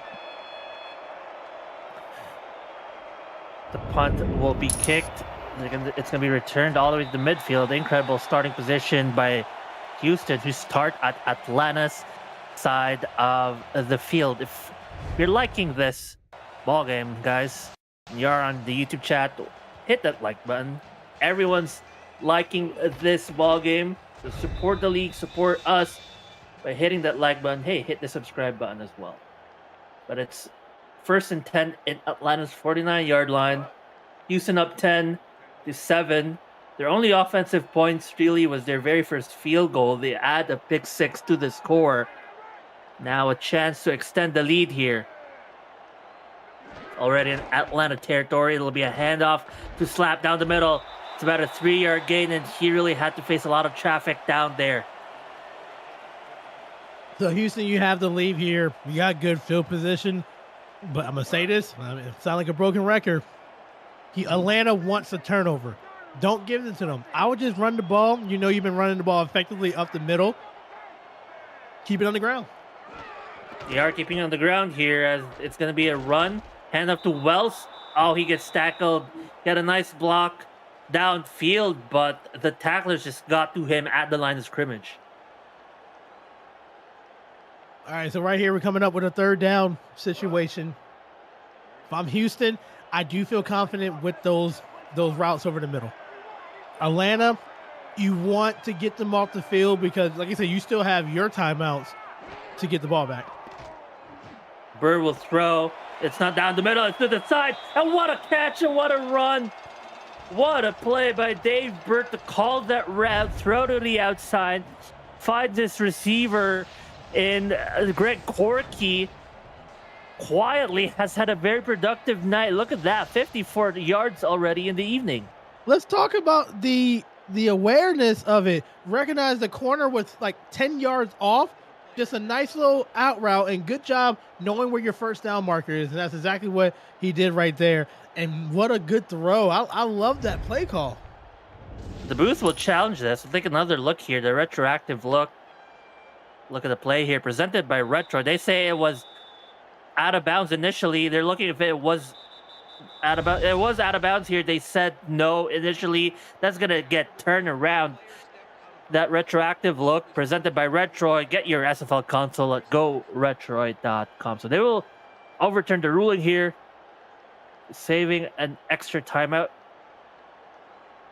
The punt will be kicked. It's going to be returned all the way to the midfield. Incredible starting position by Houston, who start at Atlanta's side of the field. If you're liking this ball game, guys, you're on the YouTube chat, hit that like button. Everyone's liking this ball game. So support the league, support us by hitting that like button. Hey, hit the subscribe button as well. But it's 1st and 10 in Atlanta's 49-yard line. Houston up 10-7. Their only offensive points really was their very first field goal. They add a pick 6 to the score. Now a chance to extend the lead here. Already in Atlanta territory. It'll be a handoff to Slap down the middle. It's about a 3-yard gain, and he really had to face a lot of traffic down there. So Houston, you have the lead here. You got good field position. But I'm going to say this. It sounds like a broken record. Atlanta wants a turnover. Don't give it to them. I would just run the ball. You know you've been running the ball effectively up the middle. Keep it on the ground. They are keeping it on the ground here as it's going to be a run. Hand up to Wells. Oh, he gets tackled. Got a nice block downfield, but the tacklers just got to him at the line of scrimmage. All right, so right here we're coming up with a 3rd down situation. If I'm Houston, I do feel confident with those routes over the middle. Atlanta, you want to get them off the field because, like I said, you still have your timeouts to get the ball back. Bird will throw. It's not down the middle. It's to the side. And what a catch and what a run. What a play by Dave Bird to call that route, throw to the outside, find this receiver in Greg Corky. Quietly has had a very productive night. Look at that, 54 yards already in the evening. Let's talk about the awareness of it. Recognize the corner was like 10 yards off. Just a nice little out route, and good job knowing where your first down marker is. And that's exactly what he did right there. And what a good throw. I love that play call. The booth will challenge this. We'll take another look here, the retroactive look. Look at the play here, presented by Retro. They say it was out of bounds initially. They're looking if it was out of bounds. It was out of bounds here. They said no initially. That's going to get turned around. That retroactive look presented by Retroid. Get your SFL console at goretroid.com. So they will overturn the ruling here, saving an extra timeout.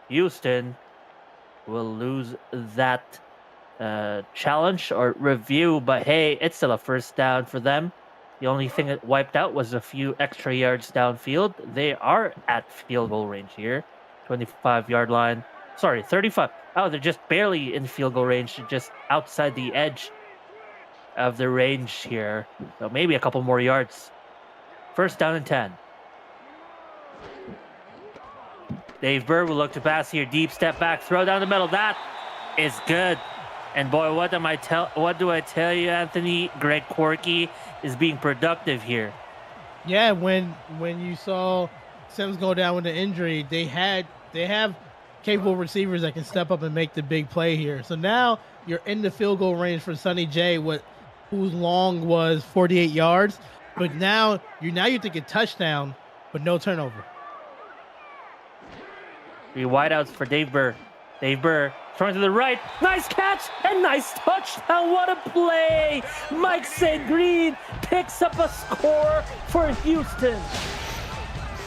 Houston will lose that challenge or review, but hey, it's still a 1st down for them. The only thing that wiped out was a few extra yards downfield. They are at field goal range here. 25-yard line. Sorry, 35. Oh, they're just barely in field goal range, just outside the edge of the range here. So maybe a couple more yards. 1st down and 10. Dave Bird will look to pass here. Deep step back, throw down the middle. That is good. And boy, what do I tell you, Anthony? Greg Corky is being productive here. Yeah, when you saw Sims go down with an injury, they have capable receivers that can step up and make the big play here. So now you're in the field goal range for Sonny J, whose long was 48 yards. But now you're thinking touchdown, but no turnover. 3 wideouts for Dave Burr. Dave Burr throwing to the right. Nice catch and nice touchdown. What a play. Mike St. Green picks up a score for Houston.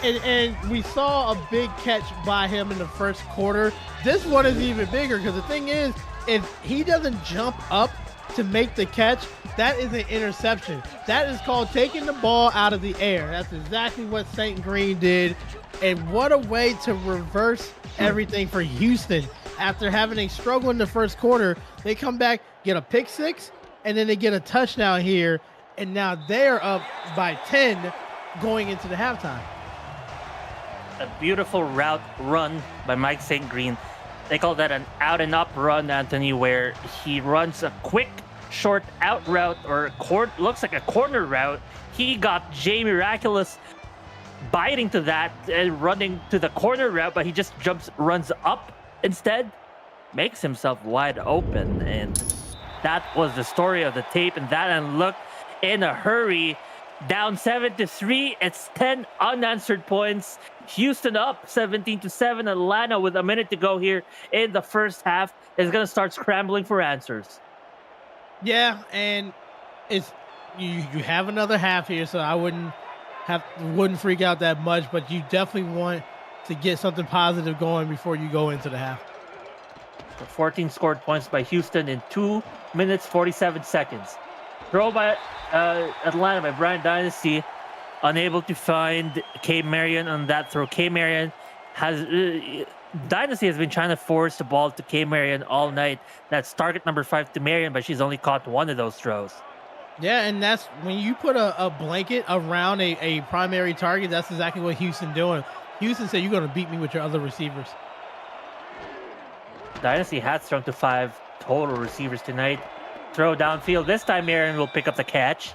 And we saw a big catch by him in the first quarter. This one is even bigger because the thing is, if he doesn't jump up to make the catch, that is an interception. That is called taking the ball out of the air. That's exactly what St. Green did. And what a way to reverse everything for Houston. After having a struggle in the first quarter, they come back, get a pick six, and then they get a touchdown here, and now they're up by 10 going into the halftime. A beautiful route run by Mike St. Green. They call that an out and up run, Anthony, where he runs a quick, short out route, or looks like a corner route. He got Jay Miraculous biting to that and running to the corner route, but he just runs up instead, makes himself wide open, and that was the story of the tape. And that unlooked in a hurry, down 7-3. It's 10 unanswered points. Houston up 17-7. Atlanta, with a minute to go here in the first half, is going to start scrambling for answers. Yeah, and it's you have another half here, so I wouldn't freak out that much, but you definitely want to get something positive going before you go into the half. 14 scored points by Houston in 2 minutes 47 seconds. Throw by Atlanta by Brian Dynasty, unable to find K. Marion on that throw. K. Marion has Dynasty has been trying to force the ball to K. Marion all night. That's target number 5 to Marion, but she's only caught one of those throws. Yeah, and that's when you put a blanket around a primary target. That's exactly what Houston doing. Houston said, "You're going to beat me with your other receivers." Dynasty has thrown to 5 total receivers tonight. Throw downfield. This time Marion will pick up the catch.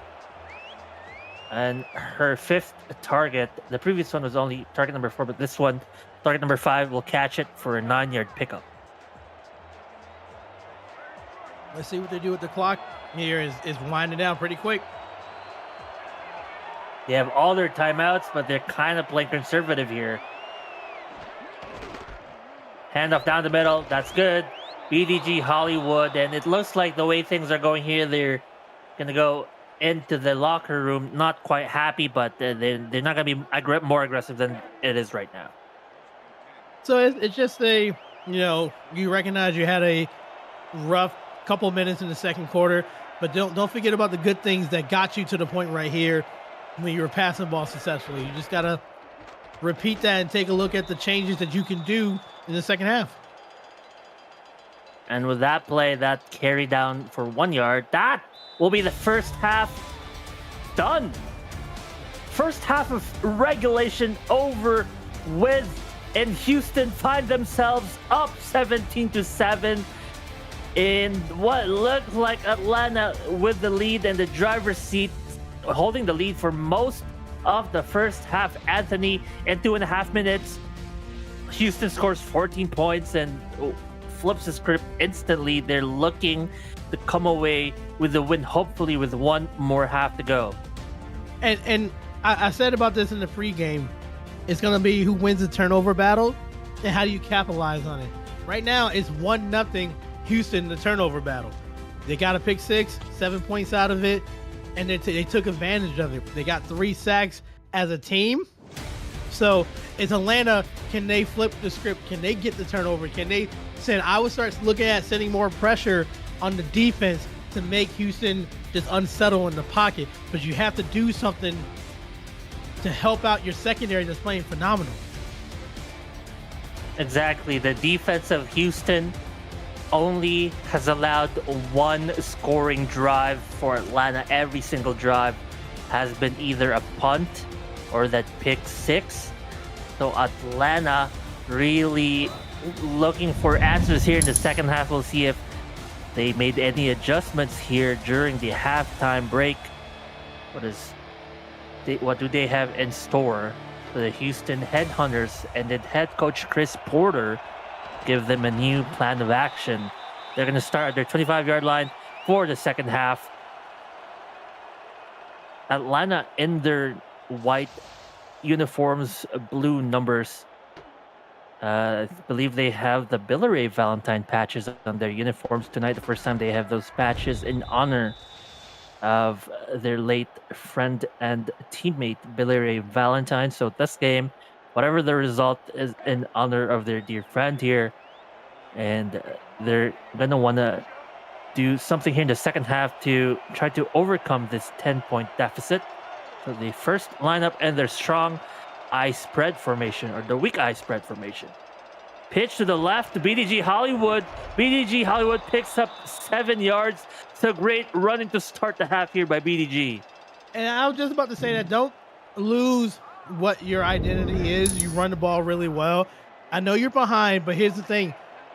And her 5th target. The previous one was only target number 4, but this one, target number 5, will catch it for a 9-yard pickup. Let's see what they do with the clock. Here is winding down pretty quick. They have all their timeouts, but they're kind of playing conservative here. Handoff down the middle. That's good. BDG Hollywood. And it looks like the way things are going here, they're going to go into the locker room. Not quite happy, but they're not going to be more aggressive than it is right now. So it's just you recognize you had a rough couple minutes in the second quarter, but don't forget about the good things that got you to the point right here when you were passing the ball successfully. You just got to repeat that and take a look at the changes that you can do in the second half. And with that play, that carry down for 1 yard, that will be the first half done. First half of regulation over with, and Houston find themselves up 17-7 in what looked like Atlanta with the lead and the driver's seat, holding the lead for most of the first half. Anthony, in 2.5 minutes, Houston scores 14 points and flips the script instantly. They're looking to come away with the win, hopefully with one more half to go. And I said about this in the pregame, it's going to be who wins the turnover battle and how do you capitalize on it. Right now, it's 1-0 Houston, the turnover battle. They got a pick 6, 7 points out of it, and they took advantage of it. They got 3 sacks as a team. So it's Atlanta. Can they flip the script? Can they get the turnover? Can they send? I would start looking at sending more pressure on the defense to make Houston just unsettle in the pocket. But you have to do something to help out your secondary that's playing phenomenal. Exactly. The defense of Houston only has allowed 1 scoring drive for Atlanta. Every single drive has been either a punt or that pick 6. So Atlanta really looking for answers here in the second half. We'll see if they made any adjustments here during the halftime break. What do they have in store for the Houston Headhunters? And did head coach Chris Porter give them a new plan of action? They're going to start at their 25-yard line for the second half. Atlanta in their white uniforms, blue numbers. I believe they have the Billy Ray Valentine patches on their uniforms tonight. The first time they have those patches in honor of their late friend and teammate Billy Ray Valentine. So this game, whatever the result, is in honor of their dear friend here. And they're going to want to do something here in the second half to try to overcome this 10-point deficit. So the first lineup and their strong eye spread formation, or the weak eye spread formation. Pitch to the left to BDG Hollywood. BDG Hollywood picks up 7 yards. It's a great running to start the half here by BDG. And I was just about to say that don't lose what your identity is. You run the ball really well. I know you're behind, but here's the thing.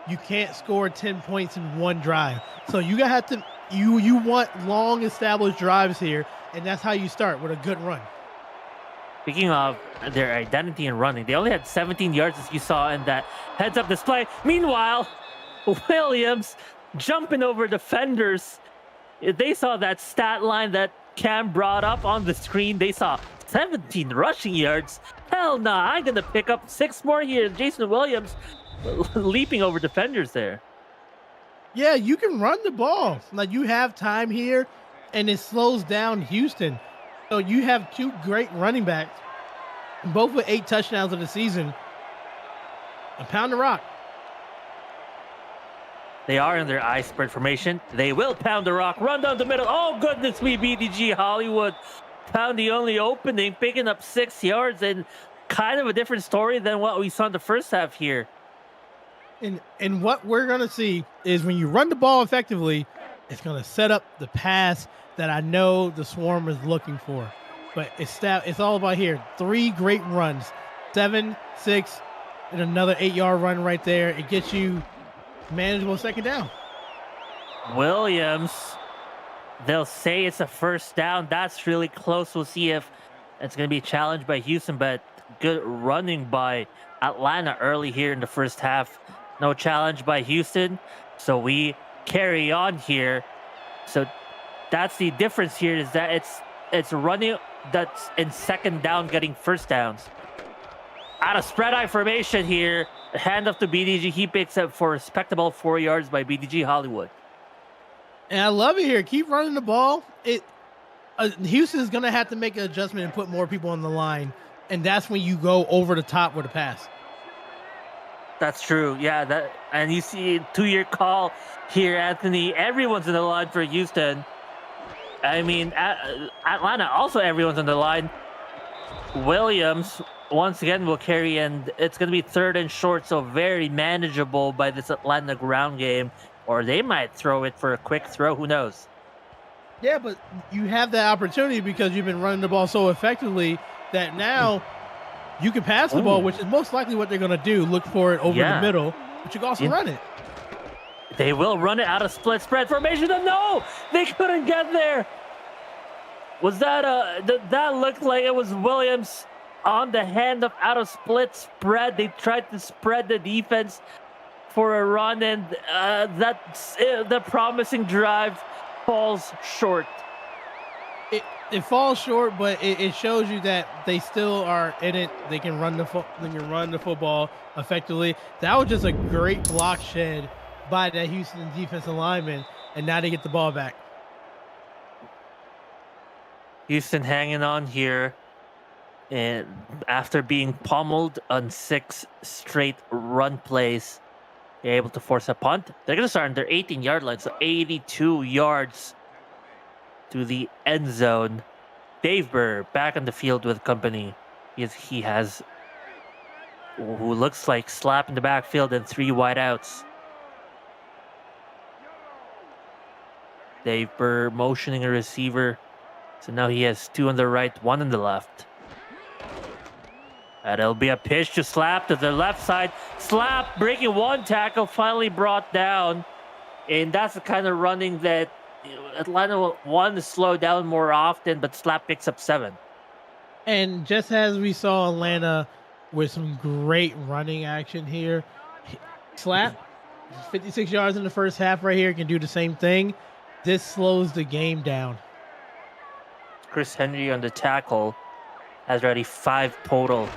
You can't score 10 points in one drive. So you have to you want long established drives here, and that's how you start, with a good run. Speaking of their identity in running, they only had 17 yards, as you saw in that heads-up display. Meanwhile, Williams jumping over defenders. They saw that stat line that Cam brought up on the screen. They saw 17 rushing yards. Hell nah, I'm going to pick up 6 more here. Jason Williams leaping over defenders there. Yeah, you can run the ball. Like, you have time here, and it slows down Houston. So you have 2 great running backs, both with 8 touchdowns in the season. And pound the rock. They are in their I spread formation. They will pound the rock, run down the middle. Oh, goodness me, BDG Hollywood found the only opening, picking up 6 yards, and kind of a different story than what we saw in the first half here. And what we're going to see is when you run the ball effectively, it's going to set up the pass that I know the Swarm is looking for. But it's all about here. 3 great runs, 7, 6, and another 8-yard run right there. It gets you manageable second down. Williams, they'll say it's a first down. That's really close. We'll see if it's going to be challenged by Houston, but good running by Atlanta early here in the first half. No challenge by Houston, so we carry on here. So that's the difference here, is that it's running that's in second down, getting first downs. Out of spread eye formation here, hand off to BDG. He picks up for a respectable 4 yards by BDG Hollywood. And I love it here. Keep running the ball. Houston's going to have to make an adjustment and put more people on the line, and that's when you go over the top with a pass. That's true. Yeah, and you see 2-year call here, Anthony. Everyone's in the line for Houston. I mean, Atlanta also, everyone's on the line. Williams once again will carry, and it's going to be 3rd and short, so very manageable by this Atlanta ground game. Or they might throw it for a quick throw. Who knows? Yeah, but you have that opportunity because you've been running the ball so effectively that now you can pass the ball, which is most likely what they're going to do. Look for it over the middle, but you can also run it. They will run it out of split spread formation. And no, they couldn't get there. Was that that looked like it was Williams on the hand of out of split spread. They tried to spread the defense for a run, and the promising drive falls short. It falls short, but it shows you that they still are in it. They can run the football effectively. That was just a great block shed by that Houston defensive lineman, and now they get the ball back. Houston hanging on here, and after being pummeled on 6 straight run plays, they're able to force a punt. They're going to start on their 18-yard line, so 82 yards to the end zone. Dave Burr back on the field with company. He has who looks like Slap in the backfield and 3 wideouts. Dave Burr motioning a receiver. So now he has 2 on the right, 1 on the left. And it'll be a pitch to Slap to the left side. Slap breaking 1 tackle, finally brought down. And that's the kind of running that Atlanta will want to slow down more often, but Slap picks up 7. And just as we saw Atlanta with some great running action here, Slap, 56 yards in the first half right here, can do the same thing. This slows the game down. Chris Henry on the tackle has already 5 total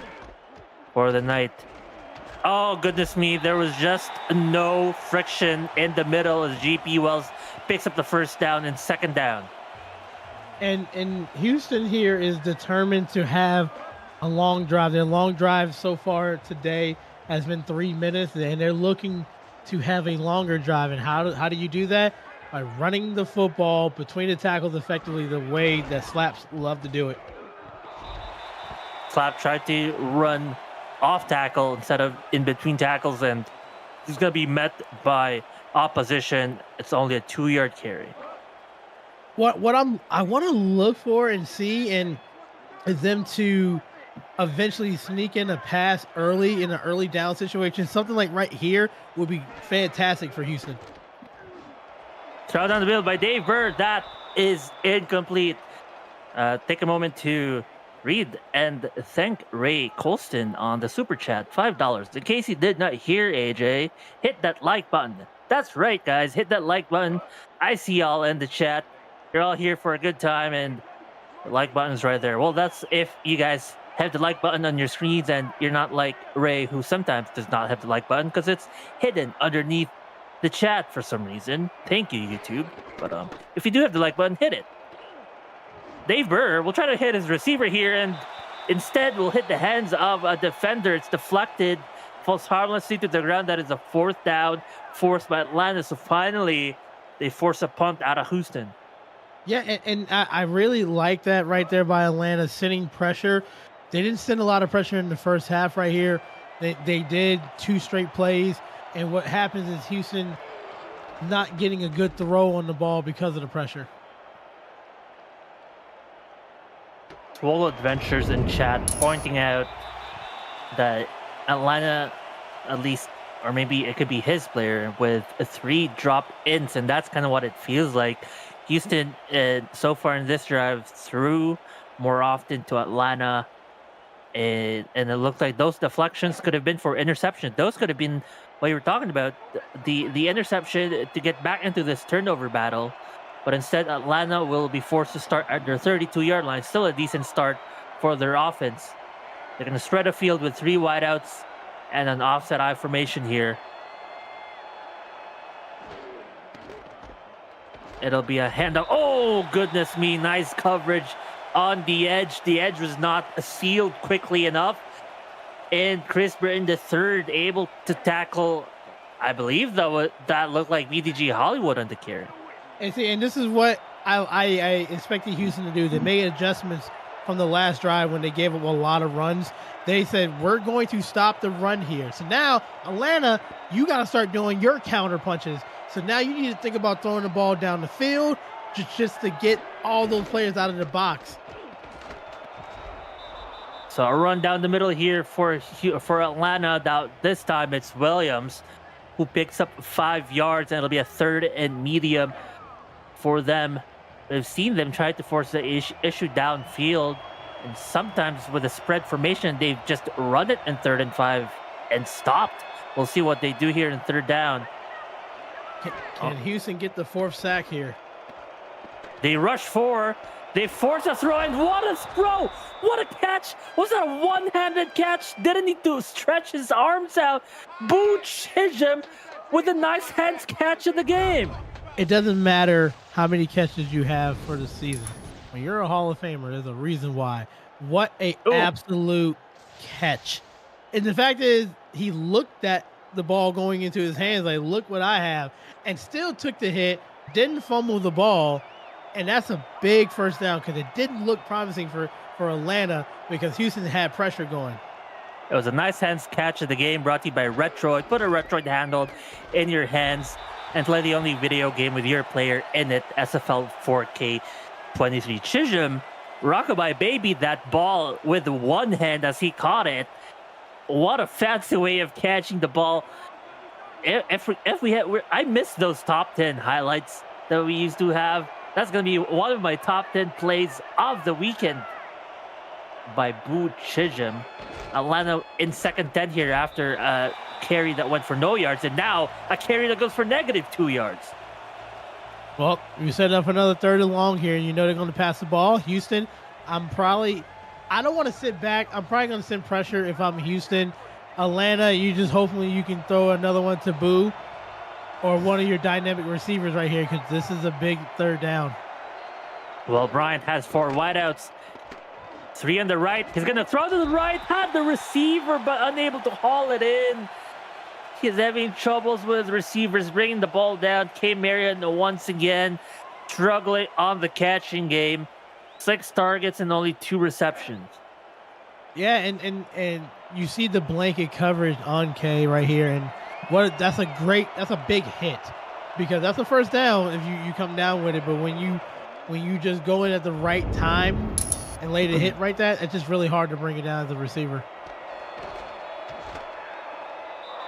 for the night. Oh, goodness me. There was just no friction in the middle as GP Wells picks up the first down and second down. And Houston here is determined to have a long drive. Their long drive so far today has been 3 minutes, and they're looking to have a longer drive. And how do you do that? By running the football between the tackles effectively, the way that Slaps love to do it. Slap tried to run off tackle instead of in between tackles, and he's going to be met by opposition. It's only a 2-yard carry. I want to look for and see and is them to eventually sneak in a pass early in an early down situation. Something like right here would be fantastic for Houston. Throw down the middle by Dave Bird. That is incomplete. Take a moment to read and thank Ray Colston on the super chat, $5. In case you did not hear AJ, hit that like button. That's right, guys. Hit that like button. I see y'all in the chat. You're all here for a good time, and the like button's right there. Well, that's if you guys have the like button on your screens and you're not like Ray, who sometimes does not have the like button because it's hidden underneath the chat for some reason. Thank you, YouTube. But if you do have the like button, hit it. Dave Burr will try to hit his receiver here, and instead will hit the hands of a defender. It's deflected, falls harmlessly to the ground. That is a 4th down forced by Atlanta. So finally, they force a punt out of Houston. Yeah, and I really like that right there by Atlanta, sending pressure. They didn't send a lot of pressure in the first half right here. They did 2 straight plays, and what happens is Houston not getting a good throw on the ball because of the pressure. Swole Adventures in chat pointing out that Atlanta, at least, or maybe it could be his player, with 3 drop-ins, and that's kind of what it feels like. Houston, so far in this drive, threw more often to Atlanta, and it looked like those deflections could have been for interception. Those could have been what you were talking about, the interception to get back into this turnover battle. But instead, Atlanta will be forced to start at their 32-yard line. Still a decent start for their offense. They're going to spread a field with 3 wideouts and an offset I formation here. It'll be a handoff. Oh, goodness me. Nice coverage on the edge. The edge was not sealed quickly enough. And Chris Britton, the third, able to tackle, I believe that looked like VDG Hollywood on the carry. And this is what I expected Houston to do. They made adjustments from the last drive when they gave up a lot of runs. They said, we're going to stop the run here. So now, Atlanta, you got to start doing your counter punches. So now you need to think about throwing the ball down the field just to get all those players out of the box. So a run down the middle here for Atlanta. Now, this time it's Williams who picks up 5 yards, and it'll be a 3rd and medium for them. We've seen them try to force the issue downfield, and sometimes with a spread formation, they've just run it in 3rd and 5 and stopped. We'll see what they do here in 3rd down. Can Houston get the 4th sack here? They rush 4. They force a throw, and what a throw! What a catch! Was that a one-handed catch? Didn't need to stretch his arms out. Boo Chisholm with a nice hands catch in the game. It doesn't matter how many catches you have for the season. When you're a Hall of Famer, there's a reason why. What a absolute catch. And the fact is, he looked at the ball going into his hands like, look what I have, and still took the hit, didn't fumble the ball, and that's a big 1st down because it didn't look promising for Atlanta because Houston had pressure going. It was a nice hands catch of the game, brought to you by Retroid. Put a Retroid handle in your hands and play the only video game with your player in it, SFL 4K 23. Chisholm, rockabye baby that ball with one hand as he caught it. What a fancy way of catching the ball. I miss those top 10 highlights that we used to have. That's going to be one of my top 10 plays of the weekend by Boo Chisholm. Atlanta in 2nd 10 here after a carry that went for no yards, and now a carry that goes for -2 yards. Well, you set up another 3rd and long here, and you know they're going to pass the ball. Houston, I don't want to sit back. I'm probably going to send pressure if I'm Houston. Atlanta, hopefully you can throw another one to Boo or one of your dynamic receivers right here, because this is a big 3rd down. Well, Bryant has 4 wideouts. 3 on the right. He's going to throw to the right. Had the receiver, but unable to haul it in. He's having troubles with receivers bringing the ball down. K. Marion once again struggling on the catching game. 6 targets and only 2 receptions. Yeah, and you see the blanket coverage on K right here, and that's a big hit because that's a first down if you come down with it. But when you just go in at the right time and lay the hit right, it's just really hard to bring it down as a receiver.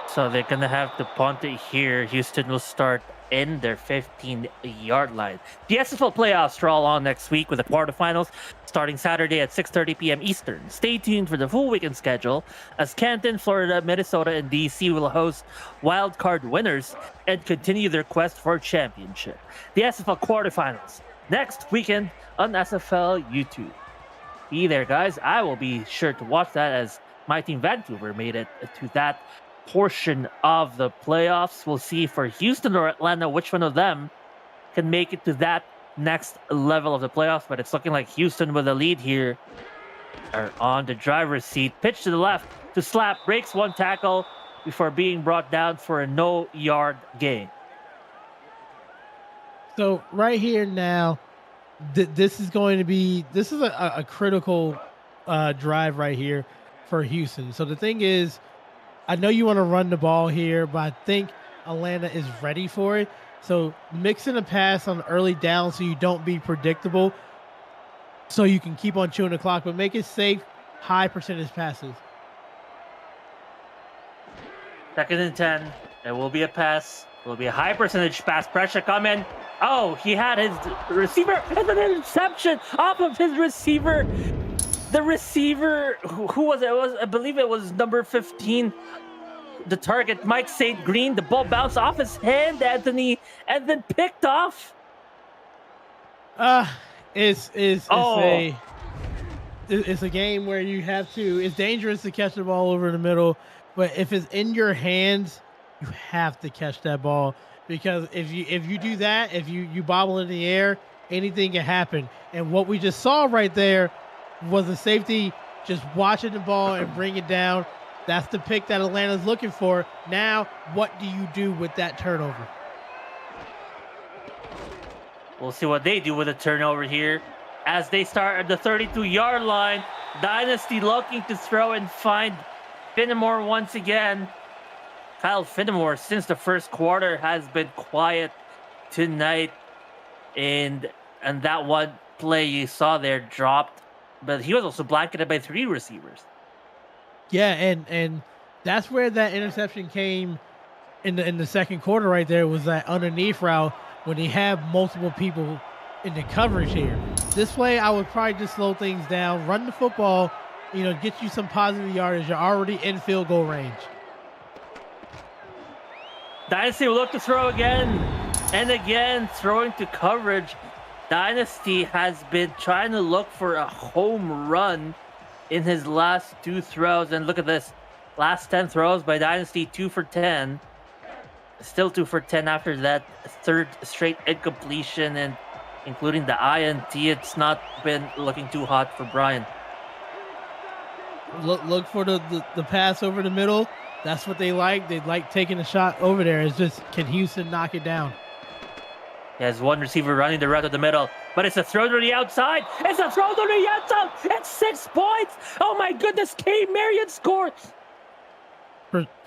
So they're going to have to punt it here. Houston will start in their 15-yard line. The SFL playoffs are all on next week with the quarterfinals starting Saturday at 6:30 p.m. Eastern. Stay tuned for the full weekend schedule as Canton, Florida, Minnesota, and DC will host wild card winners and continue their quest for a championship. The SFL quarterfinals next weekend on SFL YouTube. Be there, guys. I will be sure to watch that as my team Vancouver made it to that portion of the playoffs. We'll see for Houston or Atlanta which one of them can make it to that next level of the playoffs, but it's looking like Houston with a lead here are on the driver's seat. Pitch to the left to Slap, breaks one tackle before being brought down for a no-yard gain. So right here now, this is a critical drive right here for Houston. So the thing is, I know you want to run the ball here, but I think Atlanta is ready for it. So mix in a pass on early down so you don't be predictable, so you can keep on chewing the clock, but make it safe, high percentage passes. 2nd and 10. There will be a pass. There will be a high percentage pass. Pressure coming. Oh, he had his receiver and an interception off of his receiver. The receiver, who was it? I believe it was number 15. The target, Mike St. Green. The ball bounced off his hand, Anthony, and then picked off. It's a game where you have to. It's dangerous to catch the ball over the middle, but if it's in your hands, you have to catch that ball, because if you do that, if you bobble in the air, anything can happen. And what we just saw right there was a safety just watching the ball and bring it down. That's the pick that Atlanta's looking for. Now, what do you do with that turnover? We'll see what they do with a turnover here as they start at the 32-yard line. Dynasty looking to throw and find Finnemore once again. Kyle Finnemore, since the first quarter, has been quiet tonight. And that one play you saw there dropped, but he was also blanketed by 3 receivers. Yeah, and that's where that interception came in the second quarter right there, was that underneath route when he had multiple people in the coverage here. This play, I would probably just slow things down, run the football, get you some positive yardage. You're already in field goal range. Dynasty will look to throw again and again, throwing to coverage. Dynasty has been trying to look for a home run in his last 2 throws, and look at this. Last 10 throws by Dynasty, 2 for 10. Still 2 for 10 after that 3rd straight incompletion, and including the INT. It's not been looking too hot for Brian. Look for the pass over the middle. That's what they like. They like taking a shot over there. It's just, can Houston knock it down? He has one receiver running the route to the middle, but it's a throw to the outside. It's a throw to the outside. It's 6 points. Oh my goodness, K. Marion scores.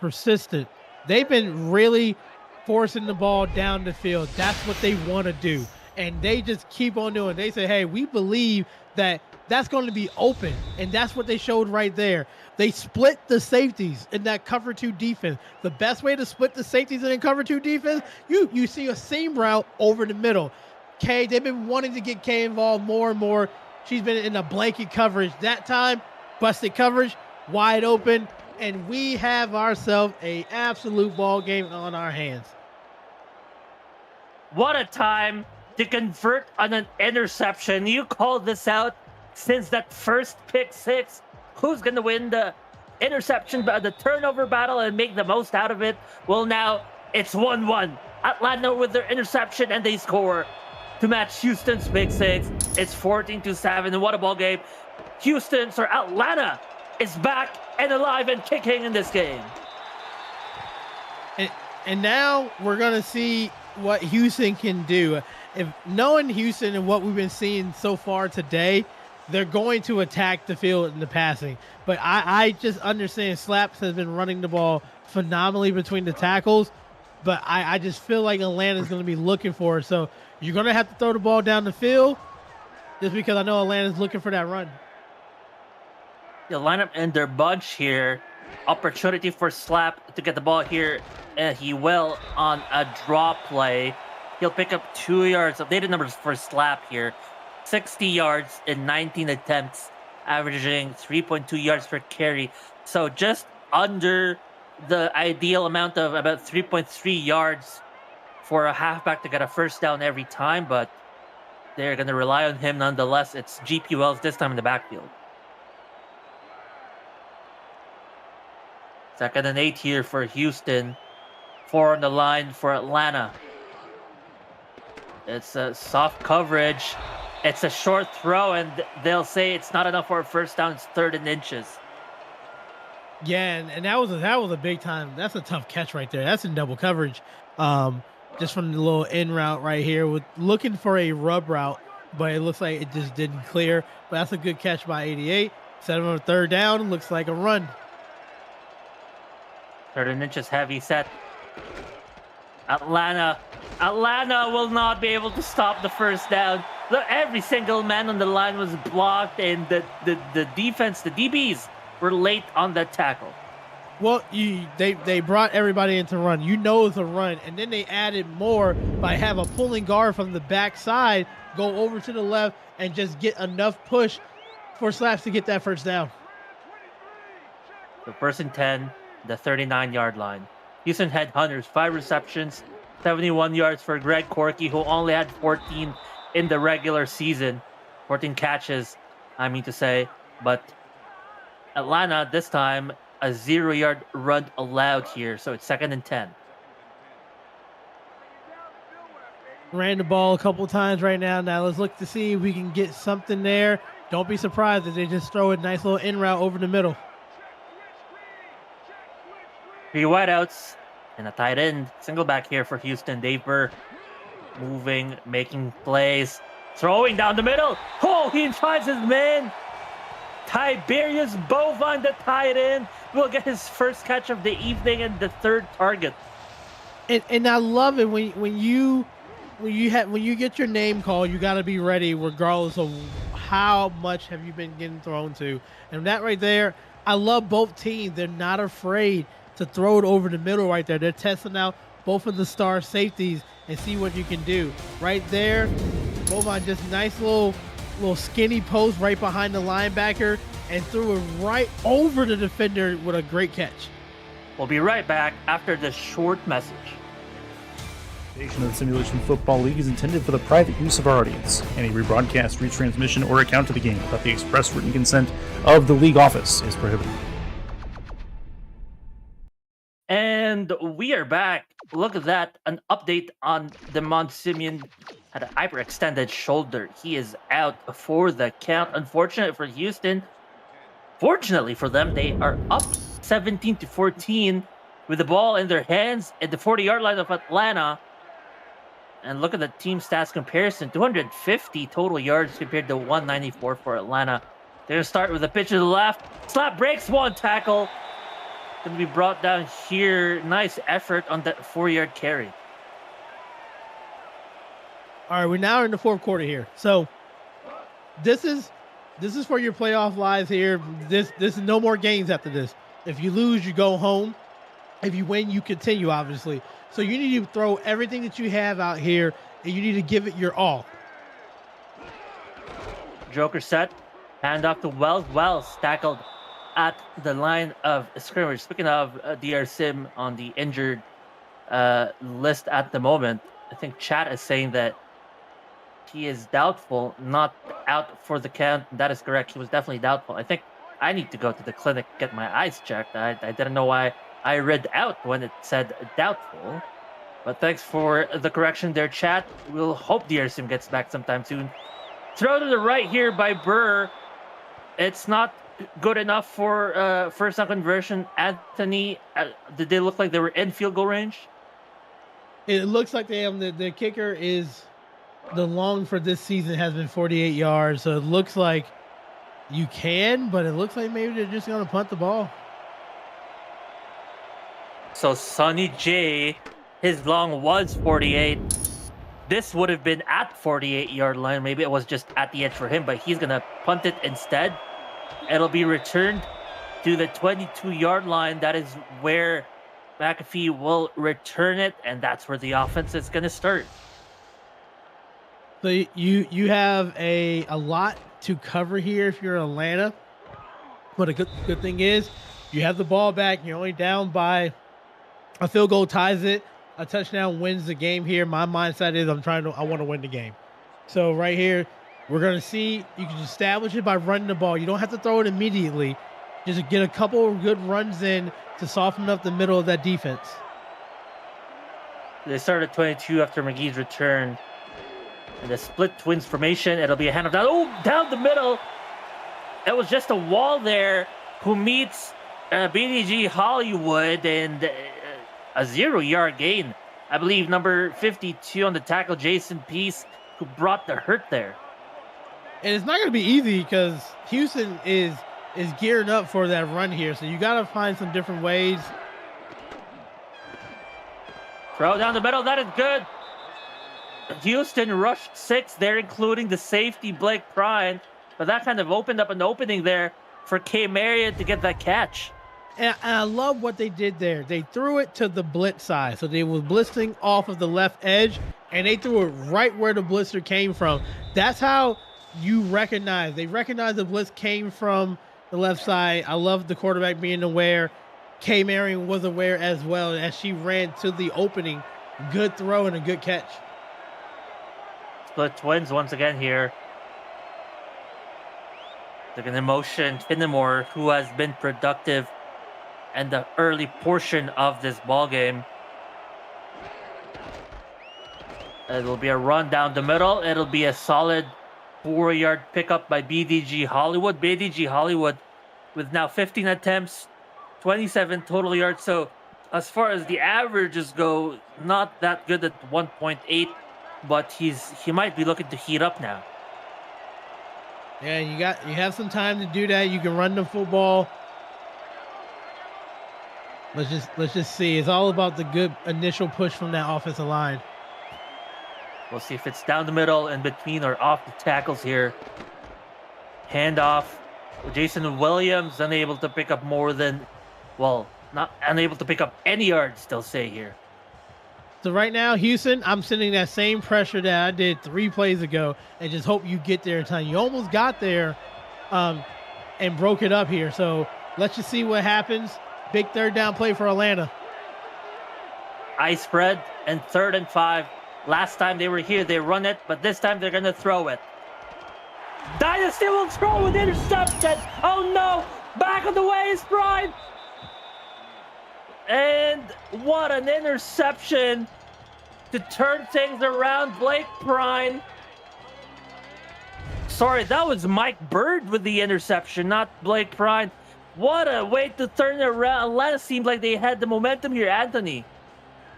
Persistent. They've been really forcing the ball down the field. That's what they want to do. And they just keep on doing it. They say, hey, we believe that that's going to be open. And that's what they showed right there. They split the safeties in that cover 2 defense. The best way to split the safeties in a cover 2 defense, you see a seam route over the middle. Kay, they've been wanting to get Kay involved more and more. She's been in a blanket coverage. That time, busted coverage, wide open, and we have ourselves a absolute ball game on our hands. What a time to convert on an interception. You called this out since that first pick 6. Who's going to win the interception, the turnover battle, and make the most out of it? Well, now it's 1-1. Atlanta with their interception, and they score to match Houston's pick 6. It's 14-7. And what a ball game. Atlanta is back and alive and kicking in this game. And now we're going to see what Houston can do. If knowing Houston and what we've been seeing so far today, they're going to attack the field in the passing. But I just understand Slaps has been running the ball phenomenally between the tackles. But I just feel like Atlanta's going to be looking for it. So you're going to have to throw the ball down the field just because I know Atlanta's looking for that run. They'll line up in their bunch here. Opportunity for Slap to get the ball here. And he will on a draw play. He'll pick up 2 yards. Updated numbers for Slap here. 60 yards in 19 attempts, averaging 3.2 yards per carry. So just under the ideal amount of about 3.3 yards for a halfback to get a first down every time, but they're going to rely on him nonetheless. It's GP Wells this time in the backfield. 2nd and 8 here for Houston. 4 on the line for Atlanta. It's a soft coverage. It's a short throw, and they'll say it's not enough for a first down. It's 3rd and inches. Yeah, and that was a big time. That's a tough catch right there. That's in double coverage. Just from the little in route right here, with looking for a rub route, but it looks like it just didn't clear. But that's a good catch by 88. Set him on a 3rd down. Looks like a run. 3rd and inches, heavy set. Atlanta will not be able to stop the first down. Look, every single man on the line was blocked, and the defense, the DBs, were late on that tackle. Well, they brought everybody into run. You know it's a run, and then they added more by have a pulling guard from the backside go over to the left and just get enough push for Slaps to get that first down. So 1st and 10, the 39-yard line. Houston Headhunters, 5 receptions, 71 yards for Greg Corky, who only had 14 in the regular season. 14 catches, I mean to say. But Atlanta, this time, a 0-yard run allowed here. So it's 2nd and 10. Ran the ball a couple times right now. Now let's look to see if we can get something there. Don't be surprised if they just throw a nice little in route over the middle. 3 wideouts and a tight end. Single back here for Houston. Dave Burr moving, making plays, throwing down the middle. Oh, he finds his man. Tiberius Bovine, the tight end, will get his first catch of the evening and the 3rd target. And I love it when you get your name called, you got to be ready regardless of how much have you been getting thrown to. And that right there, I love both teams. They're not afraid to throw it over the middle right there. They're testing out both of the star safeties and see what you can do. Right there, Bovine just nice little skinny post right behind the linebacker and threw it right over the defender with a great catch. We'll be right back after this short message. Of the Simulation Football League is intended for the private use of our audience. Any rebroadcast, retransmission, or account of the game without the express written consent of the league office is prohibited. And we are back. Look at that. An update on Demond Simeon. Had an hyperextended shoulder. He is out for the count. Unfortunate for Houston. Fortunately for them, they are up 17-14 with the ball in their hands at the 40-yard line of Atlanta. And look at the team stats comparison. 250 total yards compared to 194 for Atlanta. They're going to start with a pitch to the left. Slap breaks one tackle. Going to be brought down here. Nice effort on that 4-yard carry. All right, we're now in the 4th quarter here. So this is for your playoff lives here. This is no more games after this. If you lose, you go home. If you win, you continue, obviously. So you need to throw everything that you have out here, and you need to give it your all. Joker set. Hand off to Wells. Wells tackled at the line of scrimmage. Speaking of DR Sim on the injured list at the moment, I think chat is saying that he is doubtful, not out for the count. That is correct. He was definitely doubtful. I think I need to go to the clinic, get my eyes checked. I didn't know why I read out when it said doubtful. But thanks for the correction there, chat. We'll hope DR Sim gets back sometime soon. Throw to the right here by Burr. It's not good enough for first down conversion. Anthony, did they look like they were in field goal range? It looks like they have the kicker is the long for this season has been 48 yards. So it looks like You can, but it looks like maybe they're just going to punt the ball. So Sonny J, his long was 48. This would have been at 48-yard line. Maybe it was just at the edge for him, but he's going to punt it instead. It'll be returned to the 22-yard line. That is where McAfee will return it, and that's where the offense is going to start. So you have a lot to cover here if you're Atlanta. But a good thing is you have the ball back. You're only down by a field goal, ties it. A touchdown wins the game here. My mindset is I want to win the game. So right here, we're going to see you can establish it by running the ball. You don't have to throw it immediately. Just get a couple of good runs in to soften up the middle of that defense. They start at 22 after McGee's return. And the split twins formation, it'll be a handoff down. Oh, down the middle. It was just a wall there who meets BDG Hollywood and a 0-yard gain. I believe number 52 on the tackle, Jason Peace, who brought the hurt there. And it's not going to be easy because Houston is gearing up for that run here. So you got to find some different ways. Throw down the middle. That is good. Houston rushed 6 there, including the safety, Blake Prine. But that kind of opened up an opening there for K. Marriott to get that catch. And I love what they did there. They threw it to the blitz side. So they were blitzing off of the left edge, and they threw it right where the blitzer came from. That's how you recognize. They recognize the blitz came from the left side. I love the quarterback being aware. K. Marion was aware as well as she ran to the opening. Good throw and a good catch. Split twins once again here. They're going to motion Finnemore, who has been productive in the early portion of this ball game. It'll be a run down the middle. It'll be a solid 4-yard pickup by BDG Hollywood. BDG Hollywood with now 15 attempts, 27 total yards. So as far as the averages go, not that good at 1.8, but he might be looking to heat up now. Yeah, you have some time to do that. You can run the football. Let's just see. It's all about the good initial push from that offensive line. We'll see if it's down the middle, in between, or off the tackles here. Handoff. Jason Williams unable to pick up more than, well, not unable to pick up any yards, they'll say here. So right now, Houston, I'm sending that same pressure that I did 3 plays ago and just hope you get there in time. You almost got there and broke it up here. So let's just see what happens. Big third down play for Atlanta. I spread and 3rd and 5. Last time they were here, they run it, but this time they're going to throw it. Dynasty will throw with interception. Oh no, back on the way is Prime. And what an interception to turn things around. Blake Prine. Sorry, that was Mike Bird with the interception, not Blake Prine. What a way to turn it around. Atlanta seemed like they had the momentum here, Anthony.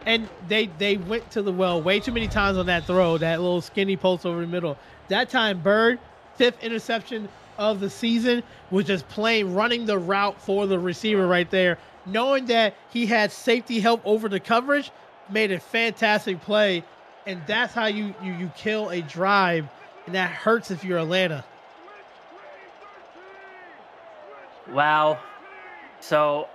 And they went to the well way too many times on that throw, that little skinny post over the middle. That time, Bird, 5th interception of the season, was just running the route for the receiver right there. Knowing that he had safety help over the coverage, made a fantastic play. And that's how you kill a drive, and that hurts if you're Atlanta. Wow. So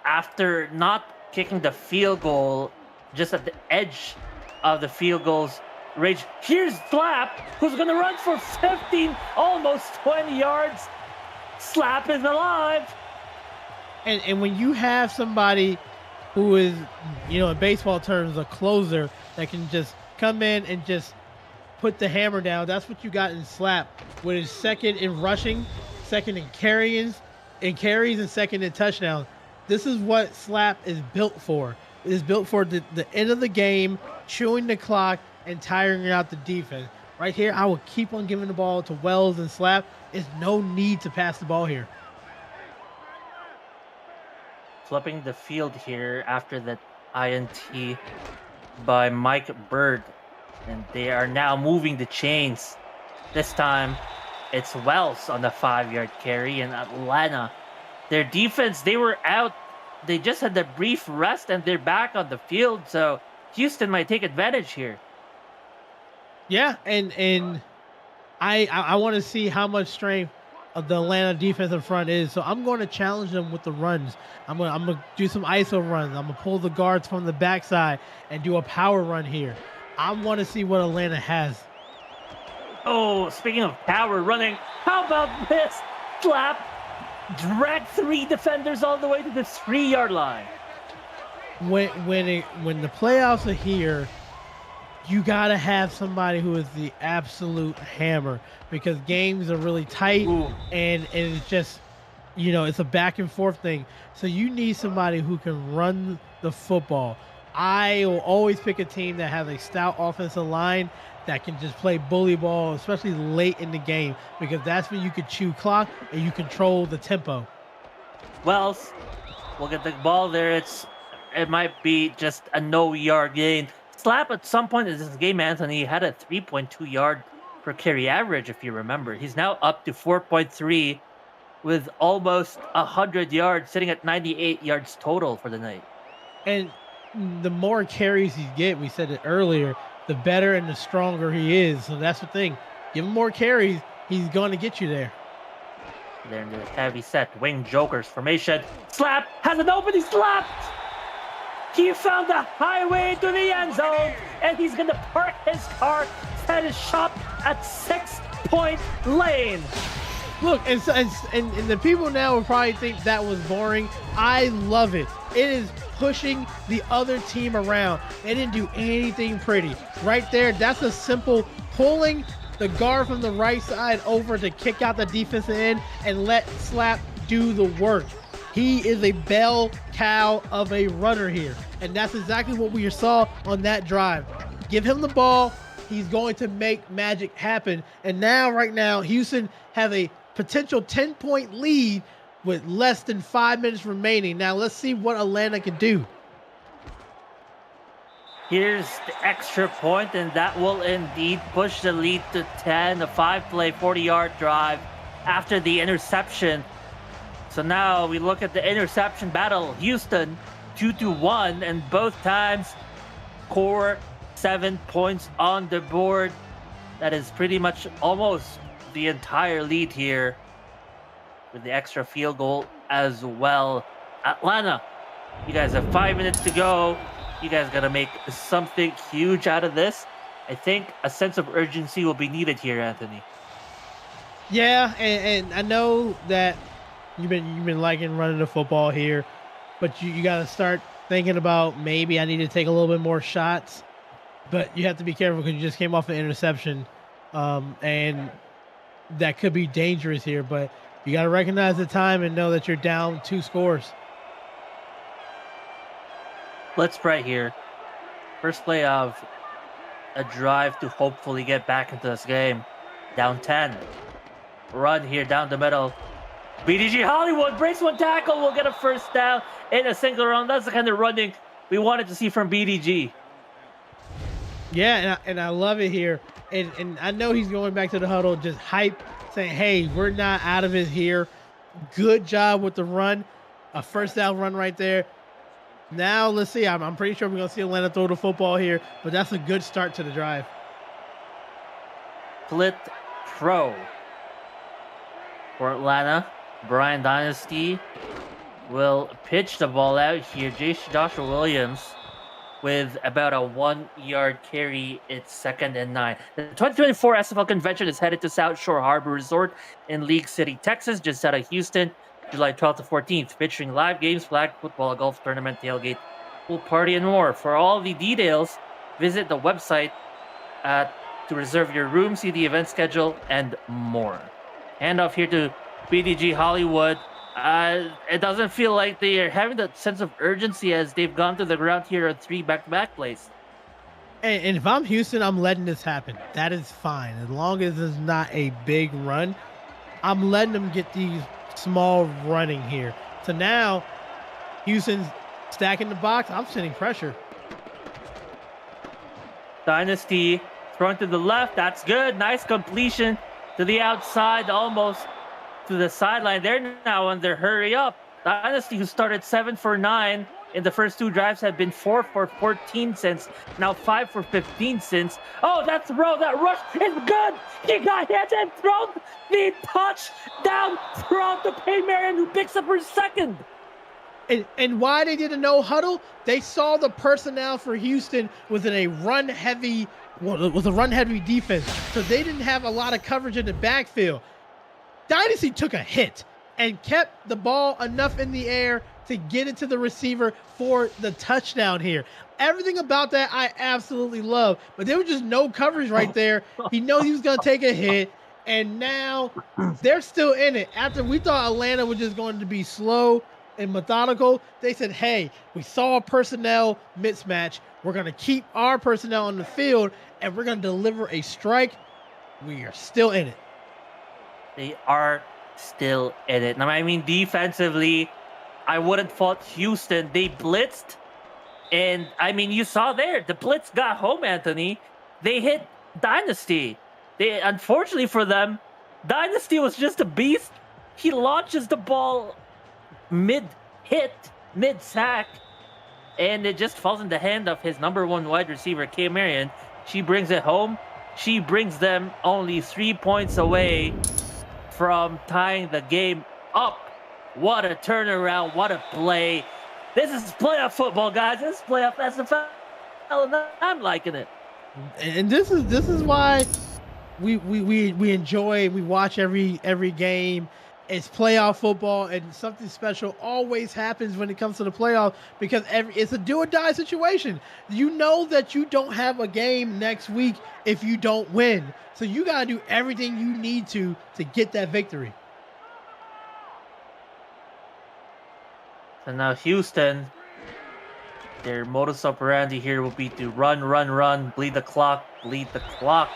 after not kicking the field goal, just at the edge of the field goals range, here's Slap, who's going to run for 15, almost 20 yards. Slap is alive. And when you have somebody who is, in baseball terms, a closer that can just come in and just put the hammer down, that's what you got in Slap, with his 2nd in rushing, 2nd in carries, and 2nd in touchdowns. This is what Slap is built for. It is built for the end of the game, chewing the clock, and tiring out the defense. Right here, I will keep on giving the ball to Wells and Slap. There's no need to pass the ball here. Flipping the field here after that INT by Mike Bird. And they are now moving the chains. This time, It's Wells on the 5-yard carry in Atlanta. Their defense, they were out. They just had a brief rest and they're back on the field. So Houston might take advantage here. Yeah, and I want to see how much strength of the Atlanta defensive front is. So I'm going to challenge them with the runs. I'm gonna do some ISO runs. I'm gonna pull the guards from the backside and do a power run here. I want to see what Atlanta has. Oh, speaking of power running, how about this? Slap, drag 3 defenders all the way to the 3-yard line. When the playoffs are here, you gotta have somebody who is the absolute hammer, because games are really tight. Ooh. and it's just, it's a back and forth thing. So you need somebody who can run the football. I will always pick a team that has a stout offensive line that can just play bully ball, especially late in the game, because that's when you can chew clock and you control the tempo. Wells will get the ball there. It might be just a no-yard gain. Slap at some point in this game, Anthony, had a 3.2 yard per carry average, if you remember. He's now up to 4.3 with almost 100 yards, sitting at 98 yards total for the night. And the more carries he get, we said it earlier, the better and the stronger he is. So that's the thing. Give him more carries, he's going to get you there. There in the heavy set wing jokers formation. Slap has an open. He slapped. He found the highway to the end zone, and he's going to park his car at his shop at 6-point lane. Look, and the people now will probably think that was boring. I love it. It is pushing the other team around. They didn't do anything pretty. Right there, that's a simple pulling the guard from the right side over to kick out the defensive end and let Slap do the work. He is a bell cow of a runner here, and that's exactly what we saw on that drive. Give him the ball, he's going to make magic happen. And now, right now, Houston have a potential 10-point lead with less than 5 minutes remaining. Now, let's see what Atlanta can do. Here's the extra point, and that will indeed push the lead to 10. A 5-play, 40-yard drive after the interception. So now we look at the interception battle. Houston 2-1, and both times score 7 points on the board. That is pretty much almost the entire lead here, with the extra field goal as well. Atlanta, you guys have 5 minutes to go. You guys got to make something huge out of this. I think a sense of urgency will be needed here, Anthony. Yeah, and I know that you've been liking running the football here, but you got to start thinking about, maybe I need to take a little bit more shots. But you have to be careful because you just came off an interception, and that could be dangerous here. But you got to recognize the time and know that you're down 2 scores. Let's pray here. First play of a drive to hopefully get back into this game. Down 10. Run here down the middle. BDG Hollywood breaks one tackle. We'll get a first down in a single run. That's the kind of running we wanted to see from BDG. Yeah, and I love it here. And I know he's going back to the huddle, just hype, saying, hey, we're not out of it here. Good job with the run. A first down run right there. Now, let's see. I'm pretty sure we're going to see Atlanta throw the football here, but that's a good start to the drive. Split pro for Atlanta. Brian Dynasty will pitch the ball out here. Joshua Williams with about a 1-yard carry. It's 2nd and 9. The 2024 SFL convention is headed to South Shore Harbor Resort in League City, Texas, just out of Houston, July 12th to 14th, featuring live games, flag football, a golf tournament, tailgate, pool party, and more. For all the details, visit the website to reserve your room, see the event schedule, and more. Handoff here to BDG Hollywood. It doesn't feel like they are having that sense of urgency as they've gone to the ground here on 3 back-to-back plays. And if I'm Houston, I'm letting this happen. That is fine. As long as it's not a big run, I'm letting them get these small running here. So now Houston's stacking the box. I'm sending pressure. Dynasty throwing to the left. That's good. Nice completion to the outside, almost to the sideline. They're now on their hurry up. Dynasty, who started 7 for 9 in the first 2 drives, have been 4 for 14 since, now 5 for 15 since. Oh, that throw, that rush is good. He got hit and thrown the touchdown throw to Pay Marion, who picks up her second. And why they did a no huddle? They saw the personnel for Houston was in a run heavy defense, so they didn't have a lot of coverage in the backfield. Dynasty took a hit and kept the ball enough in the air to get it to the receiver for the touchdown here. Everything about that I absolutely love, but there was just no coverage right there. He knows he was going to take a hit, and now they're still in it. After we thought Atlanta was just going to be slow and methodical, they said, hey, we saw a personnel mismatch. We're going to keep our personnel on the field, and we're going to deliver a strike. We are still in it. They are still in it. Now, I mean, defensively, I wouldn't fault Houston. They blitzed, and I mean, you saw there, the blitz got home, Anthony. They hit Dynasty. Unfortunately for them, Dynasty was just a beast. He launches the ball mid-hit, mid-sack, and it just falls in the hand of his number 1 wide receiver, Kay Marion. She brings it home. She brings them only 3 points away from tying the game up. What a turnaround. What a play. This is playoff football, guys. This is playoff SFL, and I'm liking it. And this is why we enjoy, we watch every game. It's playoff football, and something special always happens when it comes to the playoffs, because it's a do or die situation. You know that you don't have a game next week if you don't win. So you got to do everything you need to get that victory. So now Houston, their modus operandi here will be to run, bleed the clock.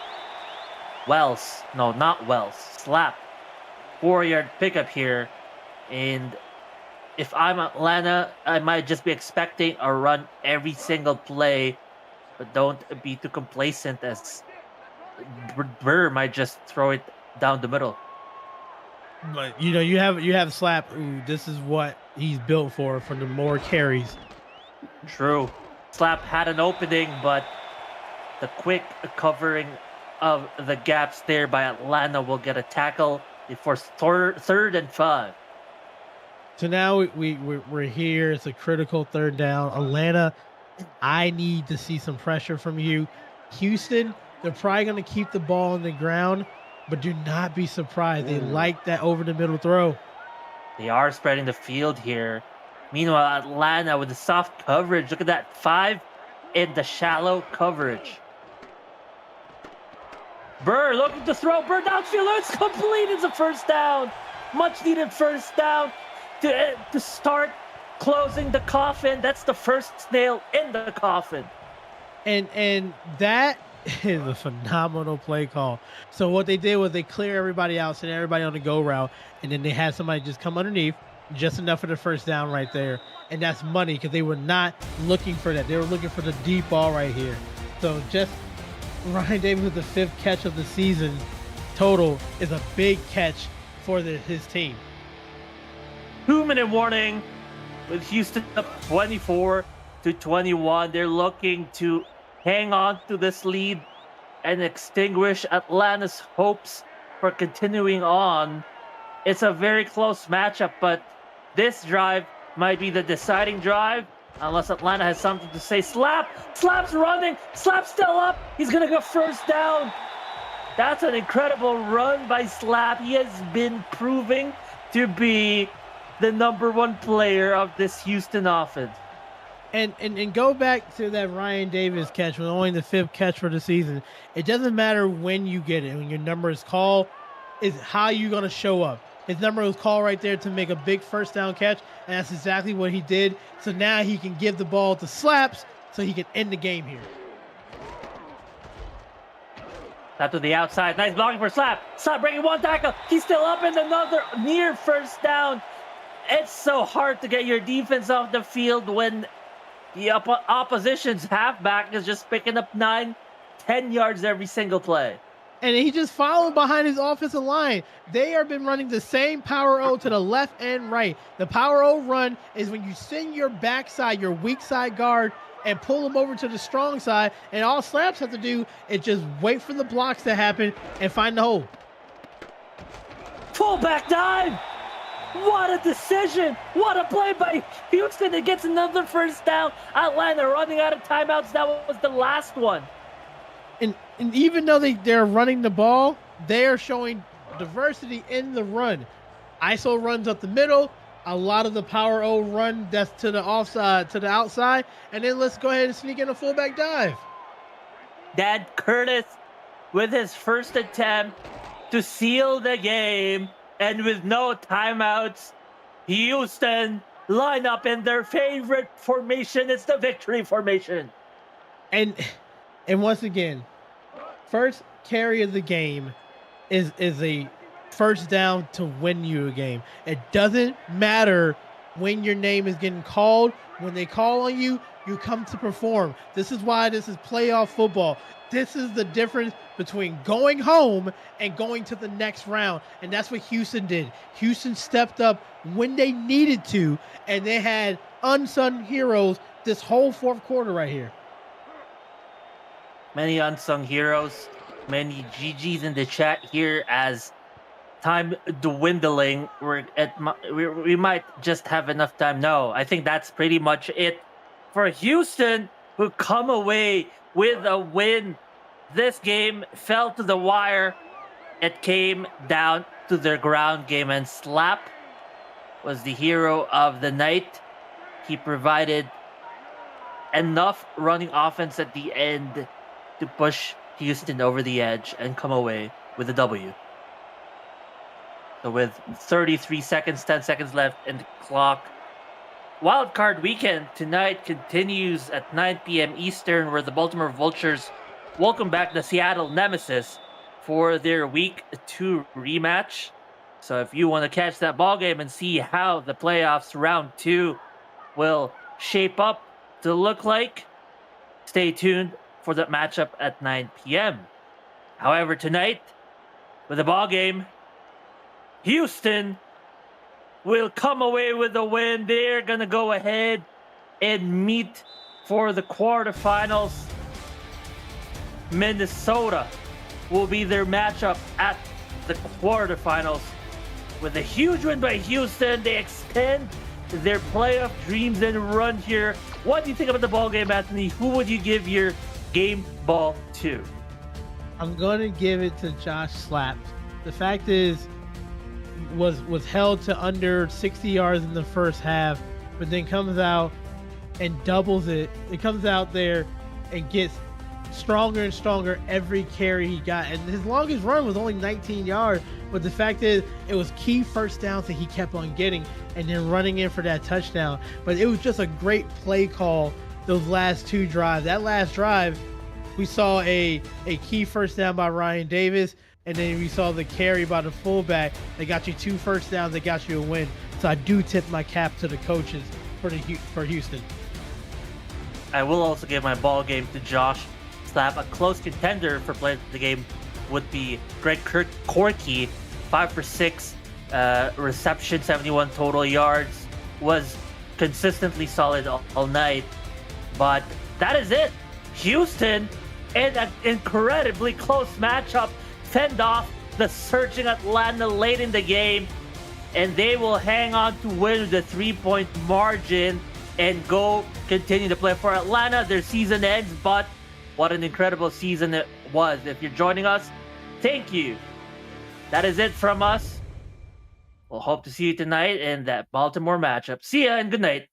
Wells, no, not Wells, slap. 4-yard pickup here, and if I'm Atlanta, I might just be expecting a run every single play, but don't be too complacent, as Burr might just throw it down the middle. But you know, you have Slap. Ooh, this is what he's built for the more carries. True. Slap had an opening, but the quick covering of the gaps there by Atlanta will get a tackle. They force third and 5. So now we're here. It's a critical third down. Atlanta, I need to see some pressure from you. Houston, they're probably going to keep the ball on the ground, but do not be surprised. They like that over the middle throw. They are spreading the field here. Meanwhile, Atlanta with the soft coverage. Look at that, 5 in the shallow coverage. Burr looking to throw. Burr downfield. It's complete. It's a first down. Much needed first down to start closing the coffin. That's the first nail in the coffin. And that is a phenomenal play call. So what they did was they clear everybody out, send everybody on the go route, and then they had somebody just come underneath, just enough for the first down right there. And that's money, because they were not looking for that. They were looking for the deep ball right here. So just Ryan Davis with the 5th catch of the season total is a big catch for his team. 2-minute warning with Houston up 24-21. They're looking to hang on to this lead and extinguish Atlanta's hopes for continuing on. It's a very close matchup, but this drive might be the deciding drive. Unless Atlanta has something to say. Slap's running. Slap's still up. He's going to go first down. That's an incredible run by Slap. He has been proving to be the number 1 player of this Houston offense. And go back to that Ryan Davis catch, with only the 5th catch for the season. It doesn't matter when you get it. When your number is called, it's how you're going to show up. His number was called right there to make a big first down catch, and that's exactly what he did. So now he can give the ball to Slaps so he can end the game here. Slap to the outside. Nice blocking for Slap. Slap breaking 1 tackle. He's still up in another near first down. It's so hard to get your defense off the field when the opposition's halfback is just picking up 9-10 yards every single play. and he just followed behind his offensive line. They have been running the same power O to the left and right. The power O run is when you send your backside, your weak side guard, and pull them over to the strong side, and all Slaps have to do is just wait for the blocks to happen and find the hole. Fullback dive! What a decision! What a play by Houston! It gets another first down. Atlanta running out of timeouts. That was the last one. And even though they're running the ball, they are showing diversity in the run. ISO runs up the middle, a lot of the power O run that's to the offside, to the outside, and then let's go ahead and sneak in a fullback dive. Dan Curtis with his first attempt to seal the game, and with no timeouts, Houston line up in their favorite formation. It's the victory formation. And once again, first carry of the game is a first down to win you a game. It doesn't matter when your name is getting called. When they call on you, you come to perform. This is why this is playoff football. This is the difference between going home and going to the next round. And that's what Houston did. Houston stepped up when they needed to, and they had unsung heroes this whole fourth quarter right here. Many unsung heroes, many GGs in the chat here as time dwindling. We might just have enough time. No, I think that's pretty much it for Houston, who come away with a win. This game fell to the wire. It came down to their ground game, and Slap was the hero of the night. He provided enough running offense at the end to push Houston over the edge and come away with a W. So with 33 seconds, 10 seconds left in the clock, Wildcard Weekend tonight continues at 9 p.m. Eastern, where the Baltimore Vultures welcome back the Seattle Nemesis for their Week 2 rematch. So if you want to catch that ball game and see how the playoffs round 2 will shape up to look like, stay tuned for that matchup at 9 p.m. However, tonight, with the ball game, Houston will come away with a win. They're going to go ahead and meet for the quarterfinals. Minnesota will be their matchup at the quarterfinals. With a huge win by Houston, they extend their playoff dreams and run here. What do you think about the ball game, Anthony? Who would you give your game ball to? I'm going to give it to Josh Slap. The fact is, was held to under 60 yards in the first half, but then comes out and doubles it. It comes out there and gets stronger and stronger every carry he got. And his longest run was only 19 yards, but the fact is, it was key first downs that he kept on getting and then running in for that touchdown. But it was just a great play call those last two drives. That last drive, we saw a key first down by Ryan Davis, and then we saw the carry by the fullback. They got you 2 first downs. They got you a win. So I do tip my cap to the coaches for Houston. I will also give my ball game to Josh Slap. A close contender for play of the game would be Greg Corky, 5 for 6 reception, 71 total yards. Was consistently solid all night. But that is it. Houston, in an incredibly close matchup, fend off the surging Atlanta late in the game, and they will hang on to win with a 3-point margin and go continue to play for Atlanta. Their season ends, but what an incredible season it was. If you're joining us, thank you. That is it from us. We'll hope to see you tonight in that Baltimore matchup. See ya and good night.